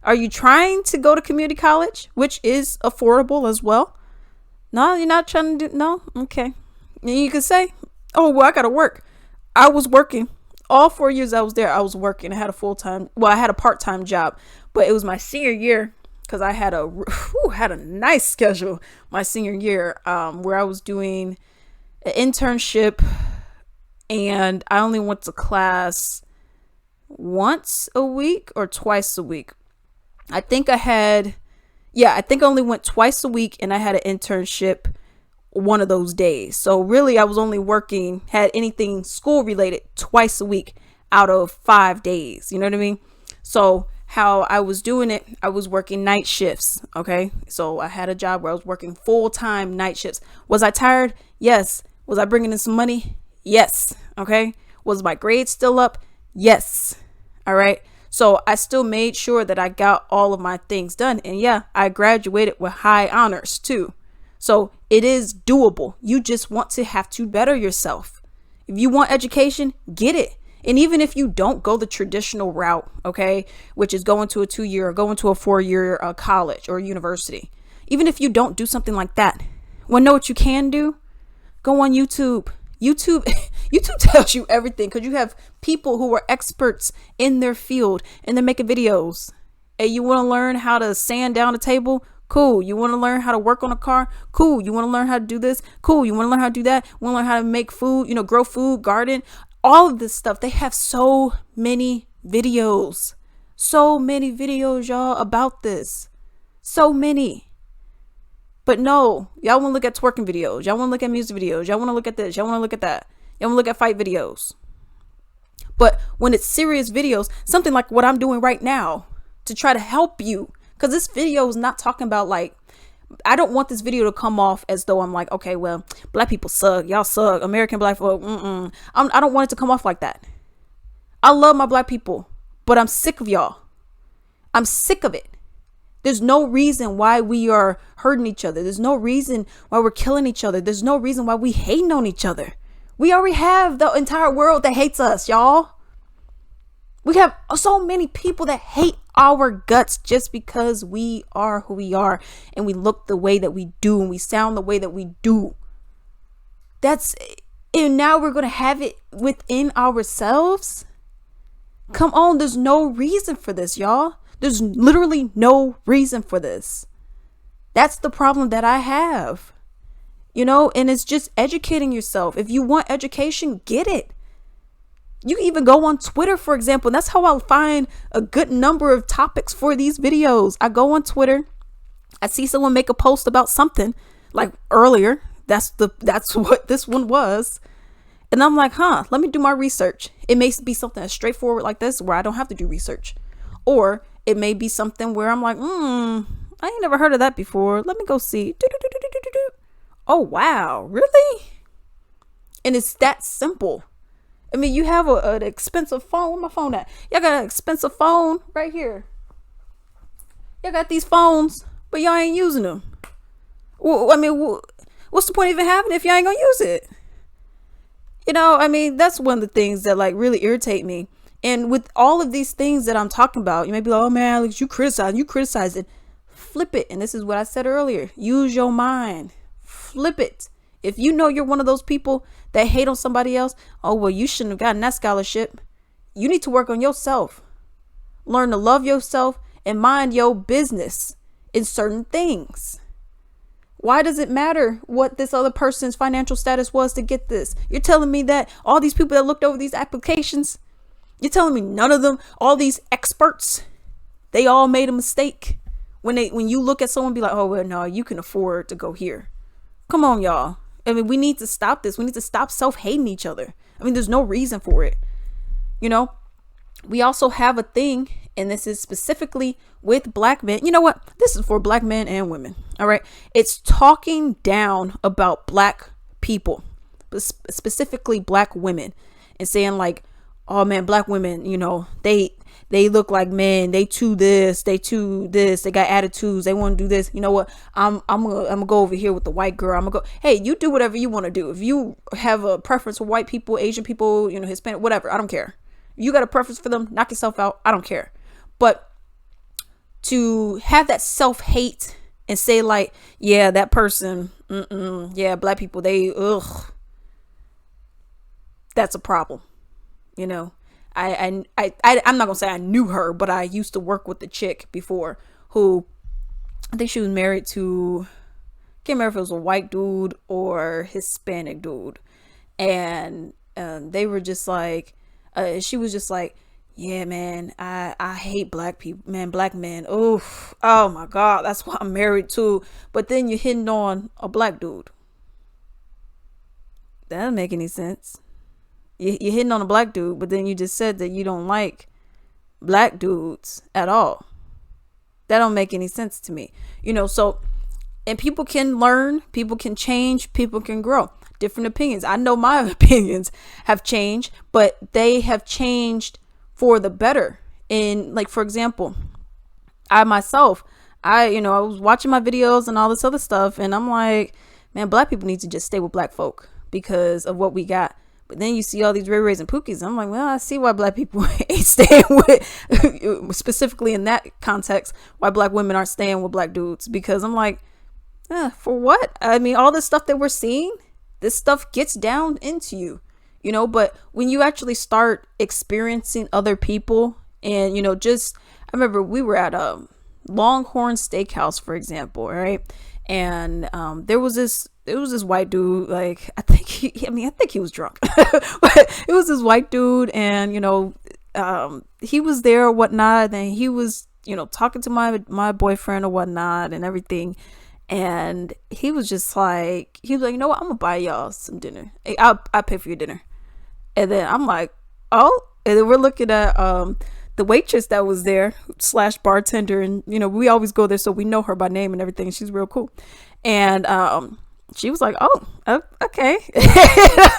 Are you trying to go to community college, which is affordable as well? No, you're not trying to do. No. Okay. And you can say, oh, well, I got to work. I was working all 4 years I was there. I was working. I had a part-time job, but it was my senior year because I had a nice schedule my senior year, where I was doing an internship and I only went to class once a week or twice a week. I think I only went twice a week and I had an internship one of those days. So really I was only had anything school related twice a week out of 5 days. You know what I mean? So how I was doing it, I was working night shifts. Okay. So I had a job where I was working full-time night shifts. Was I tired? Yes. Was I bringing in some money? Yes. Okay. Was my grade still up? Yes. All right. So I still made sure that I got all of my things done. And yeah, I graduated with high honors too. So it is doable. You just have to better yourself. If you want education, get it. And even if you don't go the traditional route, okay, which is going to a 2-year or going to a 4-year college or university, even if you don't do something like that, know what you can do? Go on YouTube. YouTube tells you everything because you have people who are experts in their field and they're making videos. Hey, you want to learn how to sand down a table? Cool. You want to learn how to work on a car? Cool. You want to learn how to do this? Cool. You want to learn how to do that? Want to learn how to make food, grow food, garden, all of this stuff. They have so many videos, y'all, about this. So many. But no, y'all want to look at twerking videos. Y'all want to look at music videos. Y'all want to look at this. Y'all want to look at that. Y'all want to look at fight videos. But when it's serious videos, something like what I'm doing right now to try to help you, because this video is not talking about I don't want this video to come off as though I'm like, okay, well, black people suck. Y'all suck. American black folk. I don't want it to come off like that. I love my black people, but I'm sick of y'all. I'm sick of it. There's no reason why we are hurting each other. There's no reason why we're killing each other. There's no reason why we hating on each other. We already have the entire world that hates us, y'all. We have so many people that hate our guts just because we are who we are and we look the way that we do and we sound the way that we do. And now we're going to have it within ourselves. Come on, there's no reason for this, y'all. There's literally no reason for this. That's the problem that I have, and it's just educating yourself. If you want education, get it. You can even go on Twitter, for example. And that's how I'll find a good number of topics for these videos. I go on Twitter. I see someone make a post about something like earlier. That's what this one was. And I'm like, let me do my research. It may be something as straightforward like this where I don't have to do research. Or it may be something where I'm like, I ain't never heard of that before. Let me go see. Oh, wow. Really? And it's that simple. I mean, you have an expensive phone. Where my phone at? Y'all got an expensive phone right here. Y'all got these phones, but y'all ain't using them. Well, I mean, what's the point of even having it if y'all ain't gonna use it? That's one of the things that really irritate me. And with all of these things that I'm talking about, you may be like, oh man, Alex, you criticize it. flip it. And this is what I said earlier. Use your mind. Flip it. If you know you're one of those people that hate on somebody else, oh, well, you shouldn't have gotten that scholarship. You need to work on yourself. Learn to love yourself and mind your business in certain things. Why does it matter what this other person's financial status was to get this? You're telling me that all these people that looked over these applications, you're telling me none of them, all these experts, they all made a mistake? When you look at someone, be like, oh, well, no, you can afford to go here. Come on, y'all. I mean, we need to stop this. We need to stop self-hating each other. I mean, there's no reason for it. You know, we also have a thing, and this is specifically with black men. You know what? This is for black men and women. All right. It's talking down about black people, specifically black women, and saying like, oh man, black women, you know, they look like men. They too this. They got attitudes. They want to do this. You know what? I'm gonna go over here with the white girl. I'm gonna go. Hey, you do whatever you want to do. If you have a preference for white people, Asian people, you know, Hispanic, whatever, I don't care. If you got a preference for them, knock yourself out. I don't care. But to have that self-hate and say like, yeah, that person, yeah, black people, that's a problem. You know, I'm not gonna say I knew her, but I used to work with the chick before who I think she was married to, can't remember if it was a white dude or Hispanic dude. And they were just like, she was just like, yeah, man, I hate black people, man, black men. Oh my God, that's why I'm married to. But then you're hitting on a black dude. That doesn't make any sense. You're hitting on a black dude, but then you just said that you don't like black dudes at all. That don't make any sense to me. You know, so, and people can learn, people can change, people can grow. Different opinions. I know my opinions have changed, but they have changed for the better. And like, for example, I myself, I was watching my videos and all this other stuff, and I'm like, man, black people need to just stay with black folk because of what we got. But then you see all these Ray Rays and Pookies. I'm like, well, I see why black people ain't staying with, specifically in that context, why black women aren't staying with black dudes. Because I'm like, for what? I mean, all this stuff that we're seeing, this stuff gets down into you, you know. But when you actually start experiencing other people and, you know, just, I remember we were at a Longhorn Steakhouse, for example, right? And there was this white dude, like, I think he was drunk, but it was this white dude, and, you know, he was there or whatnot, and he was, you know, talking to my boyfriend or whatnot and everything. And he was just like, you know what, I'm gonna buy y'all some dinner. Hey, I'll pay for your dinner. And then I'm like, oh, and then we're looking at the waitress that was there / bartender, and, you know, we always go there, so we know her by name and everything. She's real cool. And she was like, oh, okay.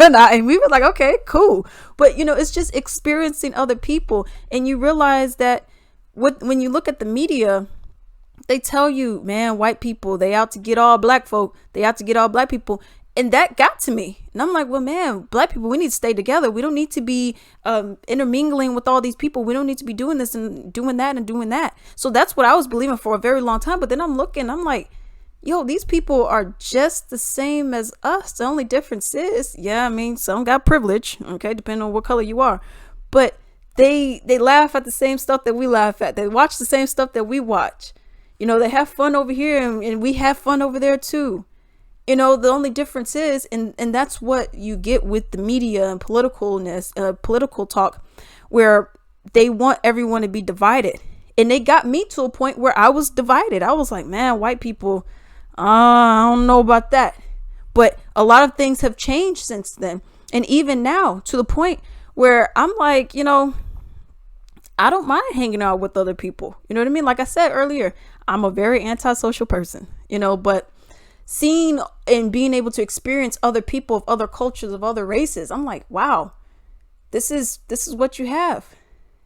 And we were like, okay, cool. But, you know, it's just experiencing other people, and you realize that when you look at the media, they tell you, man, white people, they out to get all black folk. They out to get all black people. And that got to me. And I'm like, well, man, black people, we need to stay together. We don't need to be intermingling with all these people. We don't need to be doing this and doing that and doing that. So that's what I was believing for a very long time. But then I'm looking, I'm like, yo, these people are just the same as us. The only difference is, yeah, I mean, some got privilege, okay, depending on what color you are. But they laugh at the same stuff that we laugh at. They watch the same stuff that we watch. You know, they have fun over here, and we have fun over there too. You know, the only difference is, and that's what you get with the media and political talk, where they want everyone to be divided. And they got me to a point where I was divided. I was like, man, white people, I don't know about that. But a lot of things have changed since then. And even now, to the point where I'm like, you know, I don't mind hanging out with other people. You know what I mean? Like I said earlier, I'm a very antisocial person, you know, but seeing and being able to experience other people of other cultures, of other races, I'm like, wow, this is what you have.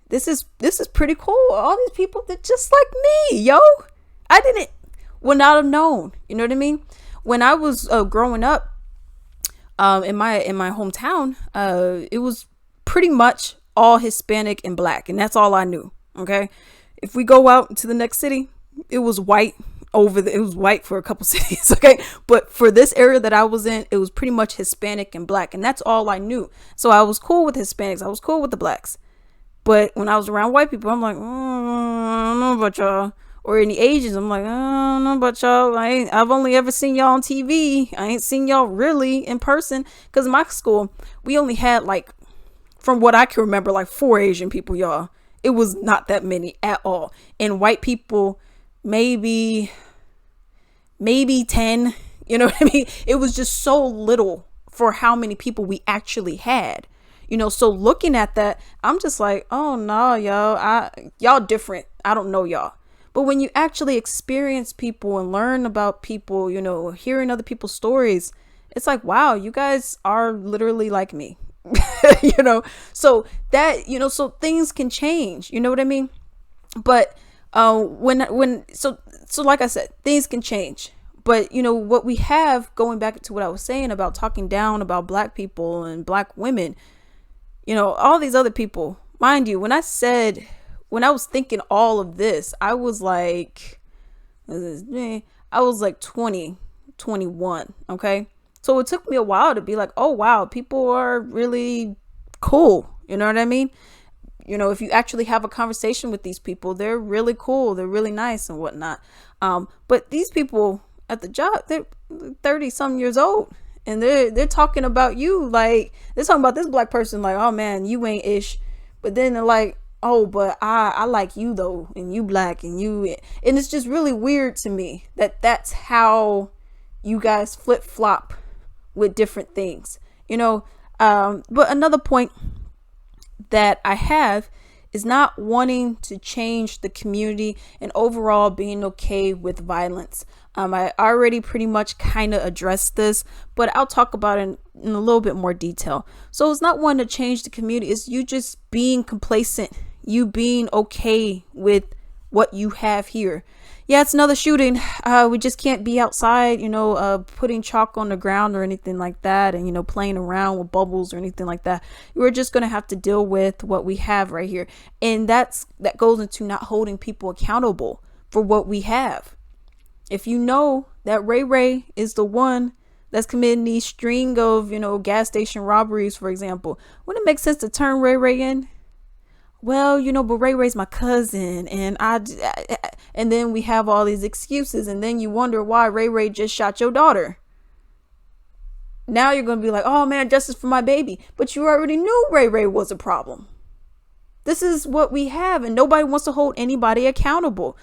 This is pretty cool. All these people that just like me, yo. I would not have known. You know what I mean? When I was growing up, in my hometown, it was pretty much all Hispanic and black, and that's all I knew. Okay, if we go out to the next city, it was white it was white for a couple cities, okay? But for this area that I was in, it was pretty much Hispanic and black, and that's all I knew. So I was cool with Hispanics, I was cool with the blacks. But when I was around white people, I'm like, I don't know about y'all. Or any Asians, I'm like, I don't know about y'all. I've only ever seen y'all on TV. I ain't seen y'all really in person. Because in my school, we only had, like, from what I can remember, like 4 Asian people, y'all. It was not that many at all. And white people, maybe 10. You know what I mean? It was just so little for how many people we actually had. You know, so looking at that, I'm just like, oh no, y'all different. I don't know y'all. But when you actually experience people and learn about people, you know, hearing other people's stories, it's like, wow, you guys are literally like me. You know, so that, you know, so things can change, you know what I mean? But so like I said, things can change. But, you know, what we have, going back to what I was saying about talking down about black people and black women, you know, all these other people, mind you, when I was thinking all of this, I was like 20, 21. Okay. So it took me a while to be like, oh, wow, people are really cool. You know what I mean? You know, if you actually have a conversation with these people, they're really cool. They're really nice and whatnot. But these people at the job, they're 30 some years old. And they're talking about you, like, they're talking about this black person like, oh man, you ain't ish. But then they're like, oh, but I like you though, and you black, and it's just really weird to me that that's how you guys flip flop with different things, you know. But another point that I have is not wanting to change the community and overall being okay with violence. I already pretty much kind of addressed this, but I'll talk about it in a little bit more detail. So it's not wanting to change the community. It's you just being complacent, you being okay with what you have here. Yeah, it's another shooting. We just can't be outside, you know, putting chalk on the ground or anything like that, and, you know, playing around with bubbles or anything like that. We're just going to have to deal with what we have right here. And that goes into not holding people accountable for what we have. If you know that Ray Ray is the one that's committing these string of, you know, gas station robberies, for example, wouldn't it make sense to turn Ray Ray in? Well, you know, but Ray Ray's my cousin, and and then we have all these excuses, and then you wonder why Ray Ray just shot your daughter. Now you're going to be like, oh man, justice for my baby. But you already knew Ray Ray was a problem. This is what we have, and nobody wants to hold anybody accountable.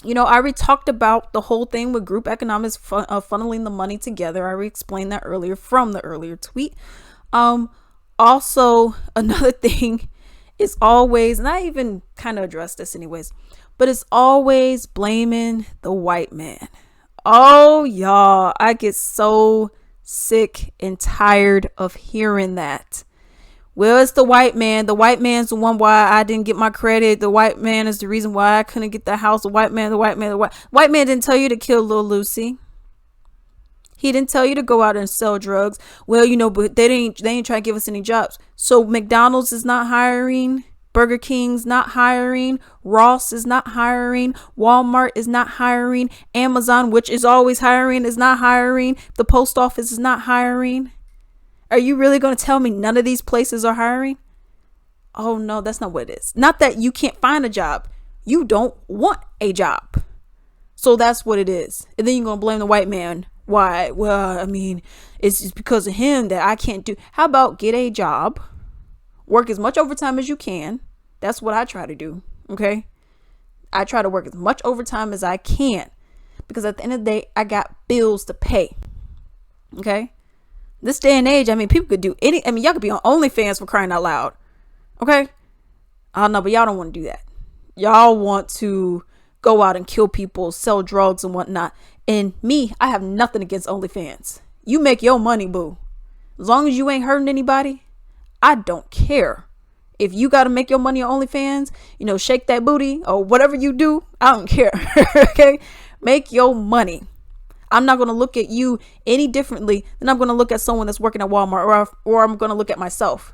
You know, I already talked about the whole thing with group economics, funneling the money together. I already explained that earlier from the earlier tweet. Also, another thing is always, and I even kind of addressed this anyways, but it's always blaming the white man. Oh, y'all, I get so sick and tired of hearing that. Well, it's the white man. The white man's the one why I didn't get my credit. The white man is the reason why I couldn't get the house. The white man didn't tell you to kill little Lucy. He didn't tell you to go out and sell drugs. Well, you know, but they ain't trying to give us any jobs. So McDonald's is not hiring. Burger King's not hiring. Ross is not hiring. Walmart is not hiring. Amazon, which is always hiring, is not hiring. The post office is not hiring. Are you really going to tell me none of these places are hiring? Oh no, that's not what it is. Not that you can't find a job. You don't want a job. So that's what it is. And then you're going to blame the white man. Why? Well, I mean, it's because of him that I can't do. How about get a job, work as much overtime as you can. That's what I try to do. Okay. I try to work as much overtime as I can, because at the end of the day, I got bills to pay. Okay. This day and age, I mean, people could do y'all could be on OnlyFans, for crying out loud. Okay. Oh no, but y'all don't want to do that. Y'all want to go out and kill people, sell drugs and whatnot. And me, I have nothing against OnlyFans. You make your money, boo. As long as you ain't hurting anybody, I don't care. If you got to make your money on OnlyFans, you know, shake that booty or whatever you do, I don't care. Okay? Make your money. I'm not going to look at you any differently than I'm going to look at someone that's working at Walmart, or I'm going to look at myself.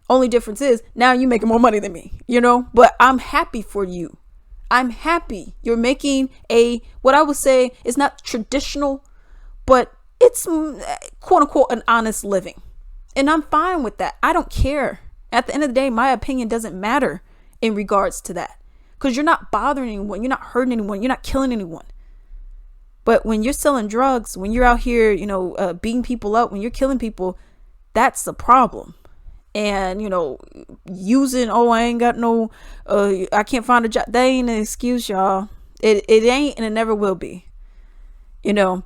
Only difference is now you making more money than me, you know, but I'm happy for you. I'm happy you're making what I would say is not traditional, but it's quote unquote an honest living. And I'm fine with that. I don't care. At the end of the day, my opinion doesn't matter in regards to that, because you're not bothering anyone. You're not hurting anyone. You're not killing anyone. But when you're selling drugs, when you're out here, beating people up, when you're killing people, that's the problem. And, using, I ain't got no, I can't find a job. That ain't an excuse, y'all. It ain't, and it never will be. I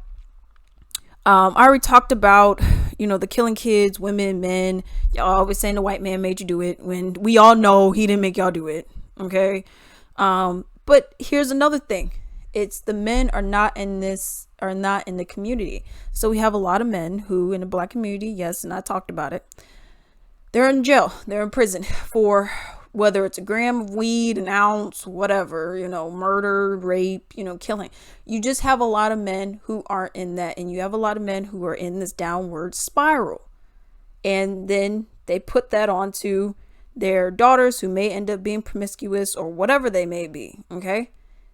already talked about, the killing kids, women, men. Y'all always saying the white man made you do it, when we all know he didn't make y'all do it. Okay. But here's another thing. It's the men are not in the community. So we have a lot of men who in the Black community, yes, and I talked about it, they're in jail, they're in prison for whether it's a gram of weed, an ounce, whatever, murder, rape, killing. You just have a lot of men who aren't in that, and you have a lot of men who are in this downward spiral. And then they put that onto their daughters, who may end up being promiscuous or whatever they may be. Okay.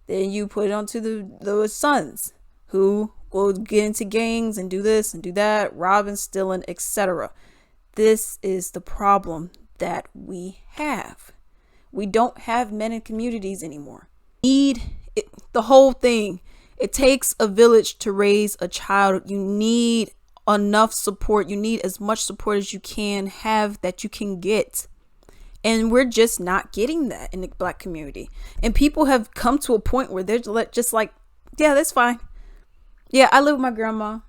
Then you put it onto those sons who will get into gangs and do this and do that, robbing, stealing, etc. This is the problem that we have. We don't have men in communities anymore. The whole thing. It takes a village to raise a child. You need enough support. You need as much support as you can have, that you can get. And we're just not getting that in the Black community. And people have come to a point where they're just like, yeah, that's fine. Yeah, I live with my grandma.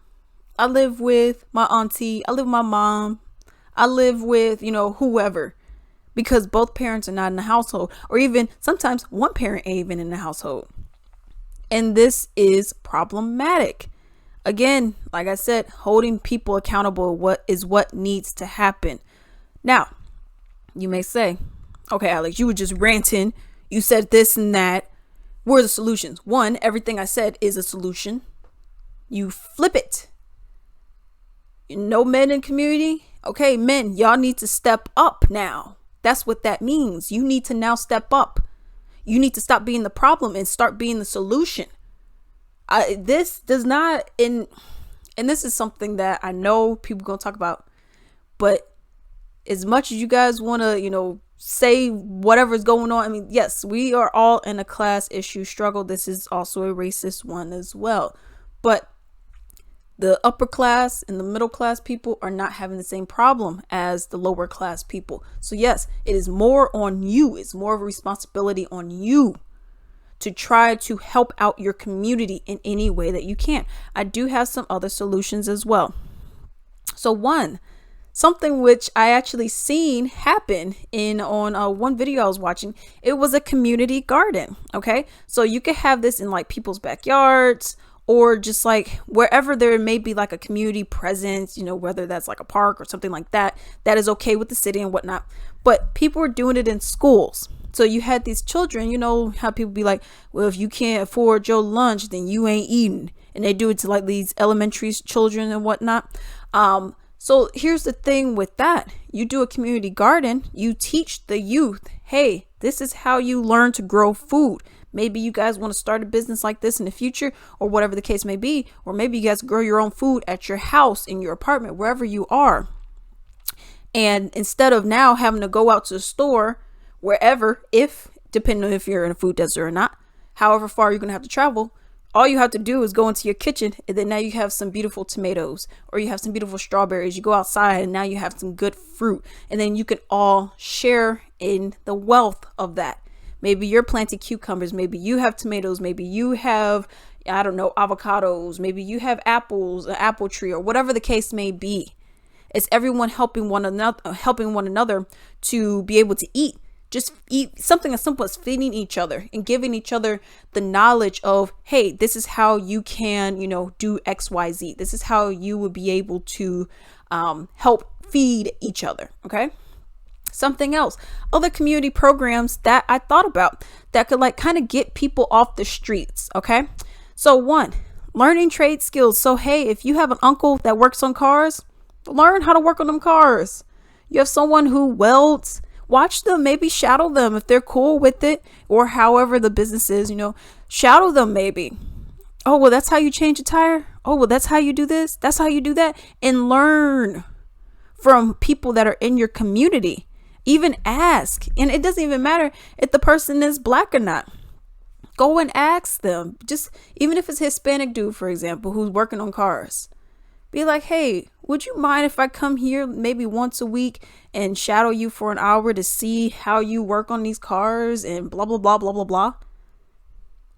I live with my auntie. I live with my mom. I live with, whoever. Because both parents are not in the household. Or even sometimes one parent ain't even in the household. And this is problematic. Again, like I said, holding people accountable what needs to happen. Now, you may say, okay, Alex, you were just ranting. You said this and that. What are the solutions? One, everything I said is a solution. You flip it. No men in community. Okay, men, y'all need to step up now. That's what that means. You need to now step up. You need to stop being the problem and start being the solution. This does not, and this is something that I know people gonna talk about, but as much as you guys want to, say whatever's going on, I mean, yes, we are all in a class issue struggle. This is also a racist one as well. But the upper class and the middle class people are not having the same problem as the lower class people. So yes, it is more on you. It's more of a responsibility on you to try to help out your community in any way that you can. I do have some other solutions as well. So something which I actually seen happen on one video I was watching, it was a community garden. Okay. So you could have this in like people's backyards, or just like wherever there may be like a community presence, whether that's like a park or something like that, that is okay with the city and whatnot. But people were doing it in schools. So you had these children, how people be like, well, if you can't afford your lunch, then you ain't eating. And they do it to like these elementary children and whatnot. So here's the thing with that. You do a community garden, you teach the youth, hey, this is how you learn to grow food. Maybe you guys want to start a business like this in the future, or whatever the case may be. Or maybe you guys grow your own food at your house, in your apartment, wherever you are. And instead of now having to go out to the store, wherever, depending on if you're in a food desert or not, however far you're going to have to travel, all you have to do is go into your kitchen, and then now you have some beautiful tomatoes, or you have some beautiful strawberries. You go outside and now you have some good fruit, and then you can all share in the wealth of that. Maybe you're planting cucumbers. Maybe you have tomatoes. Maybe you have, I don't know, avocados. Maybe you have apples, an apple tree, or whatever the case may be. It's everyone helping one another to be able to eat. Just eat something as simple as feeding each other and giving each other the knowledge of, hey, this is how you can, do X, Y, Z. This is how you would be able to help feed each other. Okay. Something else, other community programs that I thought about that could like kind of get people off the streets. Okay. So one, learning trade skills. So, hey, if you have an uncle that works on cars, learn how to work on them cars. You have someone who welds. watch them, maybe shadow them if they're cool with it, or however the business is, shadow them maybe. Oh, well, that's how you change a tire. Oh, well, that's how you do this. That's how you do that. And learn from people that are in your community. Even ask. And it doesn't even matter if the person is black or not. Go and ask them. Just even if it's a Hispanic dude, for example, who's working on cars. Be like, hey, would you mind if I come here maybe once a week and shadow you for an hour to see how you work on these cars and blah, blah, blah, blah, blah, blah.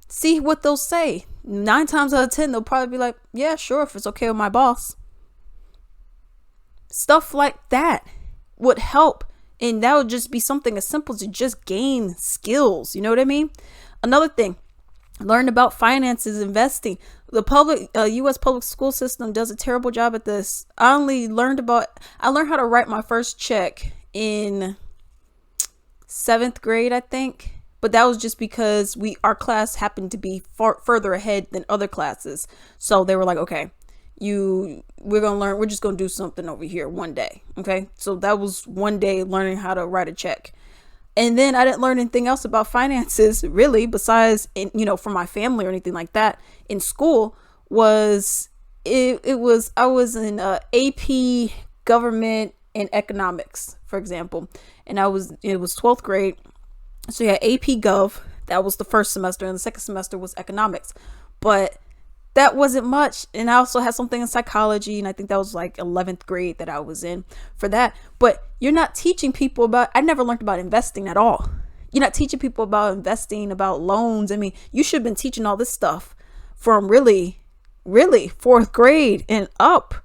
See what they'll say. 9 times out of 10, they'll probably be like, yeah, sure, if it's okay with my boss. Stuff like that would help. And that would just be something as simple to just gain skills. You know what I mean? Another thing, learn about finances, investing. The U.S. public school system does a terrible job at this. I learned how to write my first check in 7th grade, I think. But that was just because our class happened to be further ahead than other classes. So they were like, okay, we're going to learn. We're just going to do something over here one day. Okay. So that was one day learning how to write a check. And then I didn't learn anything else about finances really, besides, from my family or anything like that in school. I was in AP government and economics, for example. And it was 12th grade. So yeah, AP Gov, that was the first semester, and the second semester was economics. But that wasn't much. And I also had something in psychology, and I think that was like 11th grade that I was in for that. But you're not teaching people I never learned about investing at all. You're not teaching people about investing, about loans. I mean, you should have been teaching all this stuff from really 4th grade and up.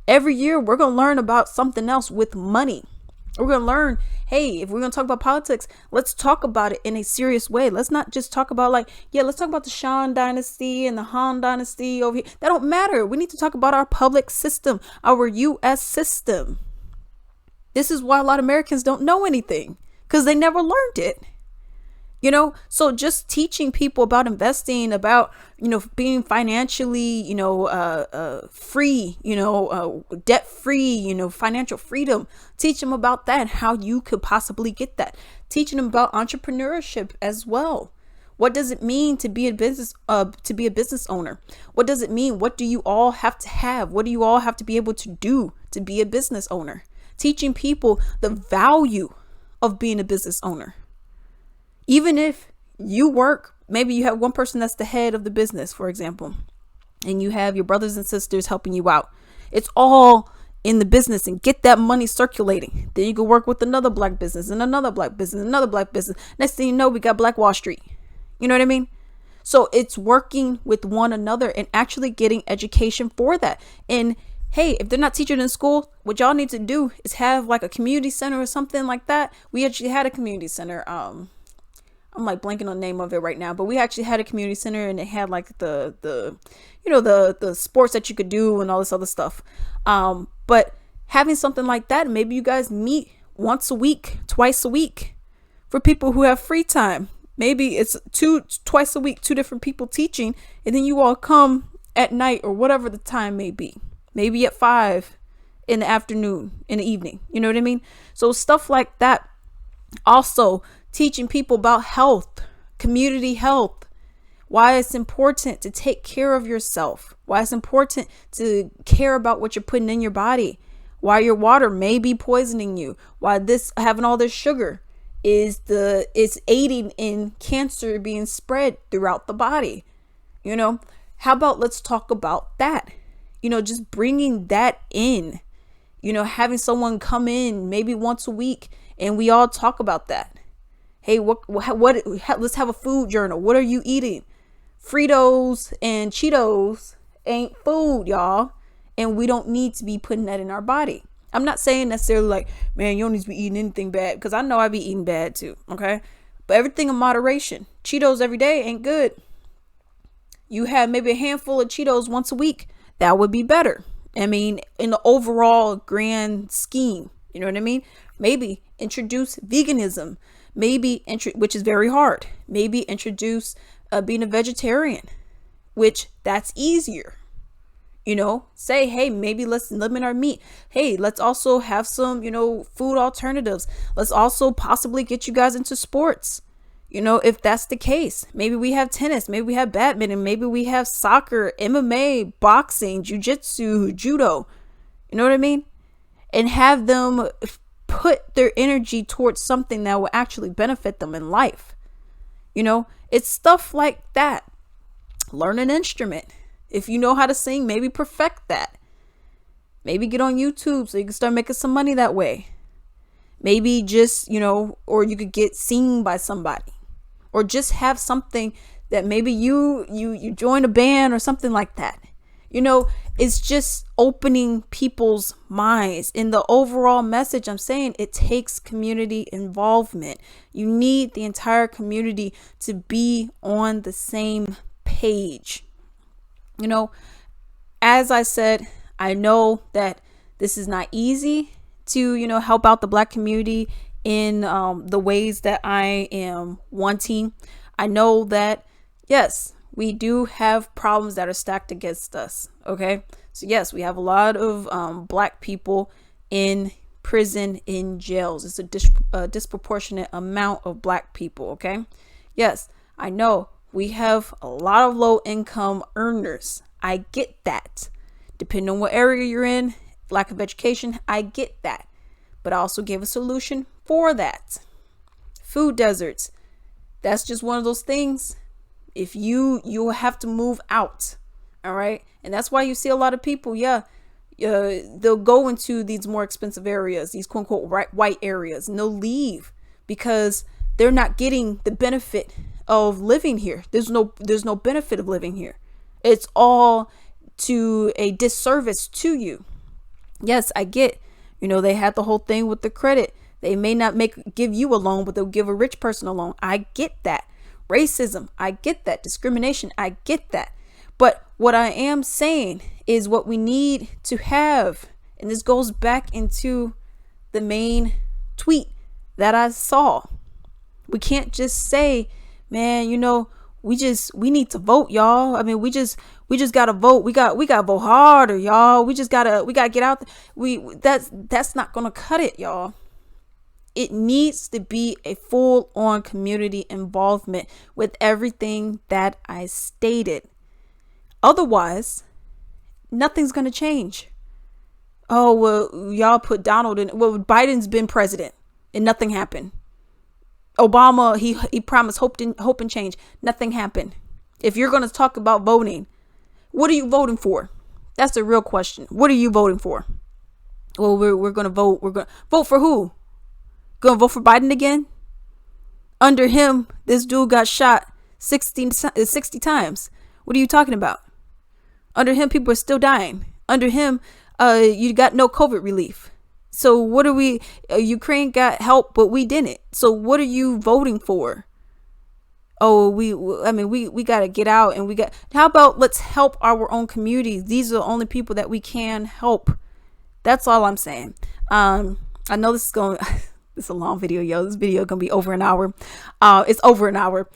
Every year, we're going to learn about something else with money. We're going to learn, hey, if we're going to talk about politics, let's talk about it in a serious way. Let's not just talk about let's talk about the Shang dynasty and the Han dynasty over here. That don't matter. We need to talk about our public system, our U.S. system. This is why a lot of Americans don't know anything, because they never learned it. So just teaching people about investing, about, being financially, free, debt free, financial freedom. Teach them about that, how you could possibly get that. Teaching them about entrepreneurship as well. What does it mean to be a business owner? What does it mean? What do you all have to have? What do you all have to be able to do to be a business owner? Teaching people the value of being a business owner. Even if you work, maybe you have one person that's the head of the business, for example, and you have your brothers and sisters helping you out. It's all in the business, and get that money circulating. Then you can work with another black business and another black business, another black business. Next thing you know, we got Black Wall Street. You know what I mean? So it's working with one another and actually getting education for that. And hey, if they're not teaching in school, what y'all need to do is have like a community center or something like that. We actually had a community center. I'm like blanking on the name of it right now, but we actually had a community center, and they had like the sports that you could do and all this other stuff. But having something like that, maybe you guys meet once a week, twice a week for people who have free time. Maybe it's twice a week, 2 different people teaching, and then you all come at night or whatever the time may be. Maybe at 5 in the afternoon, in the evening. You know what I mean? So stuff like that. Also, teaching people about health, community health, why it's important to take care of yourself, why it's important to care about what you're putting in your body, why your water may be poisoning you, why having all this sugar is aiding in cancer being spread throughout the body. How about let's talk about that? Just bringing that in, having someone come in maybe once a week and we all talk about that. Hey, let's have a food journal. What are you eating? Fritos and Cheetos ain't food, y'all. And we don't need to be putting that in our body. I'm not saying necessarily like, man, you don't need to be eating anything bad, because I know I be eating bad too. Okay. But everything in moderation. Cheetos every day ain't good. You have maybe a handful of Cheetos once a week. That would be better. I mean, in the overall grand scheme, you know what I mean? Maybe introduce veganism. Maybe, which is very hard. Maybe introduce being a vegetarian, which that's easier. You know, say, hey, maybe let's limit our meat. Hey, let's also have some, you know, food alternatives. Let's also possibly get you guys into sports. You know, if that's the case, maybe we have tennis, maybe we have badminton, maybe we have soccer, MMA, boxing, jujitsu, judo. You know what I mean? And have them put their energy towards something that will actually benefit them in life. You know, it's stuff like that. Learn an instrument. If you know how to sing, maybe perfect that. Maybe get on YouTube so you can start making some money that way. Maybe just, you know, or you could get seen by somebody, or just have something that maybe you join a band or something like that. You know, it's just opening people's minds. In the overall message, I'm saying it takes community involvement. You need the entire community to be on the same page. You know, as I said, I know that this is not easy to, you know, help out the Black community in the ways that I am wanting. I know that, yes, we do have problems that are stacked against us. Okay. So yes, we have a lot of Black people in prison, in jails. It's a disproportionate amount of Black people. Okay. Yes, I know we have a lot of low income earners. I get that. Depending on what area you're in, lack of education, I get that. But I also gave a solution for that. Food deserts. That's just one of those things. If you have to move out. All right. And that's why you see a lot of people, they'll go into these more expensive areas, these quote unquote white areas, and they'll leave because they're not getting the benefit of living here. There's no benefit of living here. It's all to a disservice to you. Yes, I get, you know, they had the whole thing with the credit. They may not give you a loan, but they'll give a rich person a loan. I get that. Racism, I get that. Discrimination, I get that. But what I am saying is what we need to have, and this goes back into the main tweet that I saw. We can't just say, man, you know, we need to vote, y'all. I mean, we just gotta vote. We gotta vote harder, y'all. We gotta get out. That's not gonna cut it, y'all. It needs to be a full-on community involvement with everything that I stated. Otherwise, nothing's gonna change. Oh, well, y'all put Donald in. Well, Biden's been president and nothing happened. Obama, he promised hope and change. Nothing happened. If you're going to talk about voting, what are you voting for? That's the real question. What are you voting for? Well, we're going to vote. We're going to vote for who? Going to vote for Biden again? Under him, this dude got shot 60 times. What are you talking about? Under him, people are still dying. Under him, you got no COVID relief. So what are we? Ukraine got help, but we didn't. So what are you voting for? Oh, we got to get out, and how about let's help our own communities? These are the only people that we can help. That's all I'm saying. I know this is this is a long video, yo. This video is going to be over an hour. It's over an hour.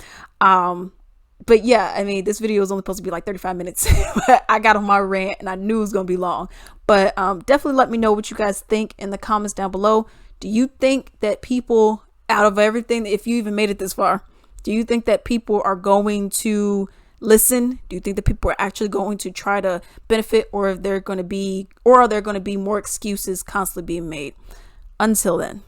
But yeah, I mean, this video was only supposed to be like 35 minutes. But I got on my rant and I knew it was going to be long. But definitely let me know what you guys think in the comments down below. Do you think that people, out of everything, if you even made it this far, do you think that people are going to listen? Do you think that people are actually going to try to benefit, or are there going to be more excuses constantly being made? Until then.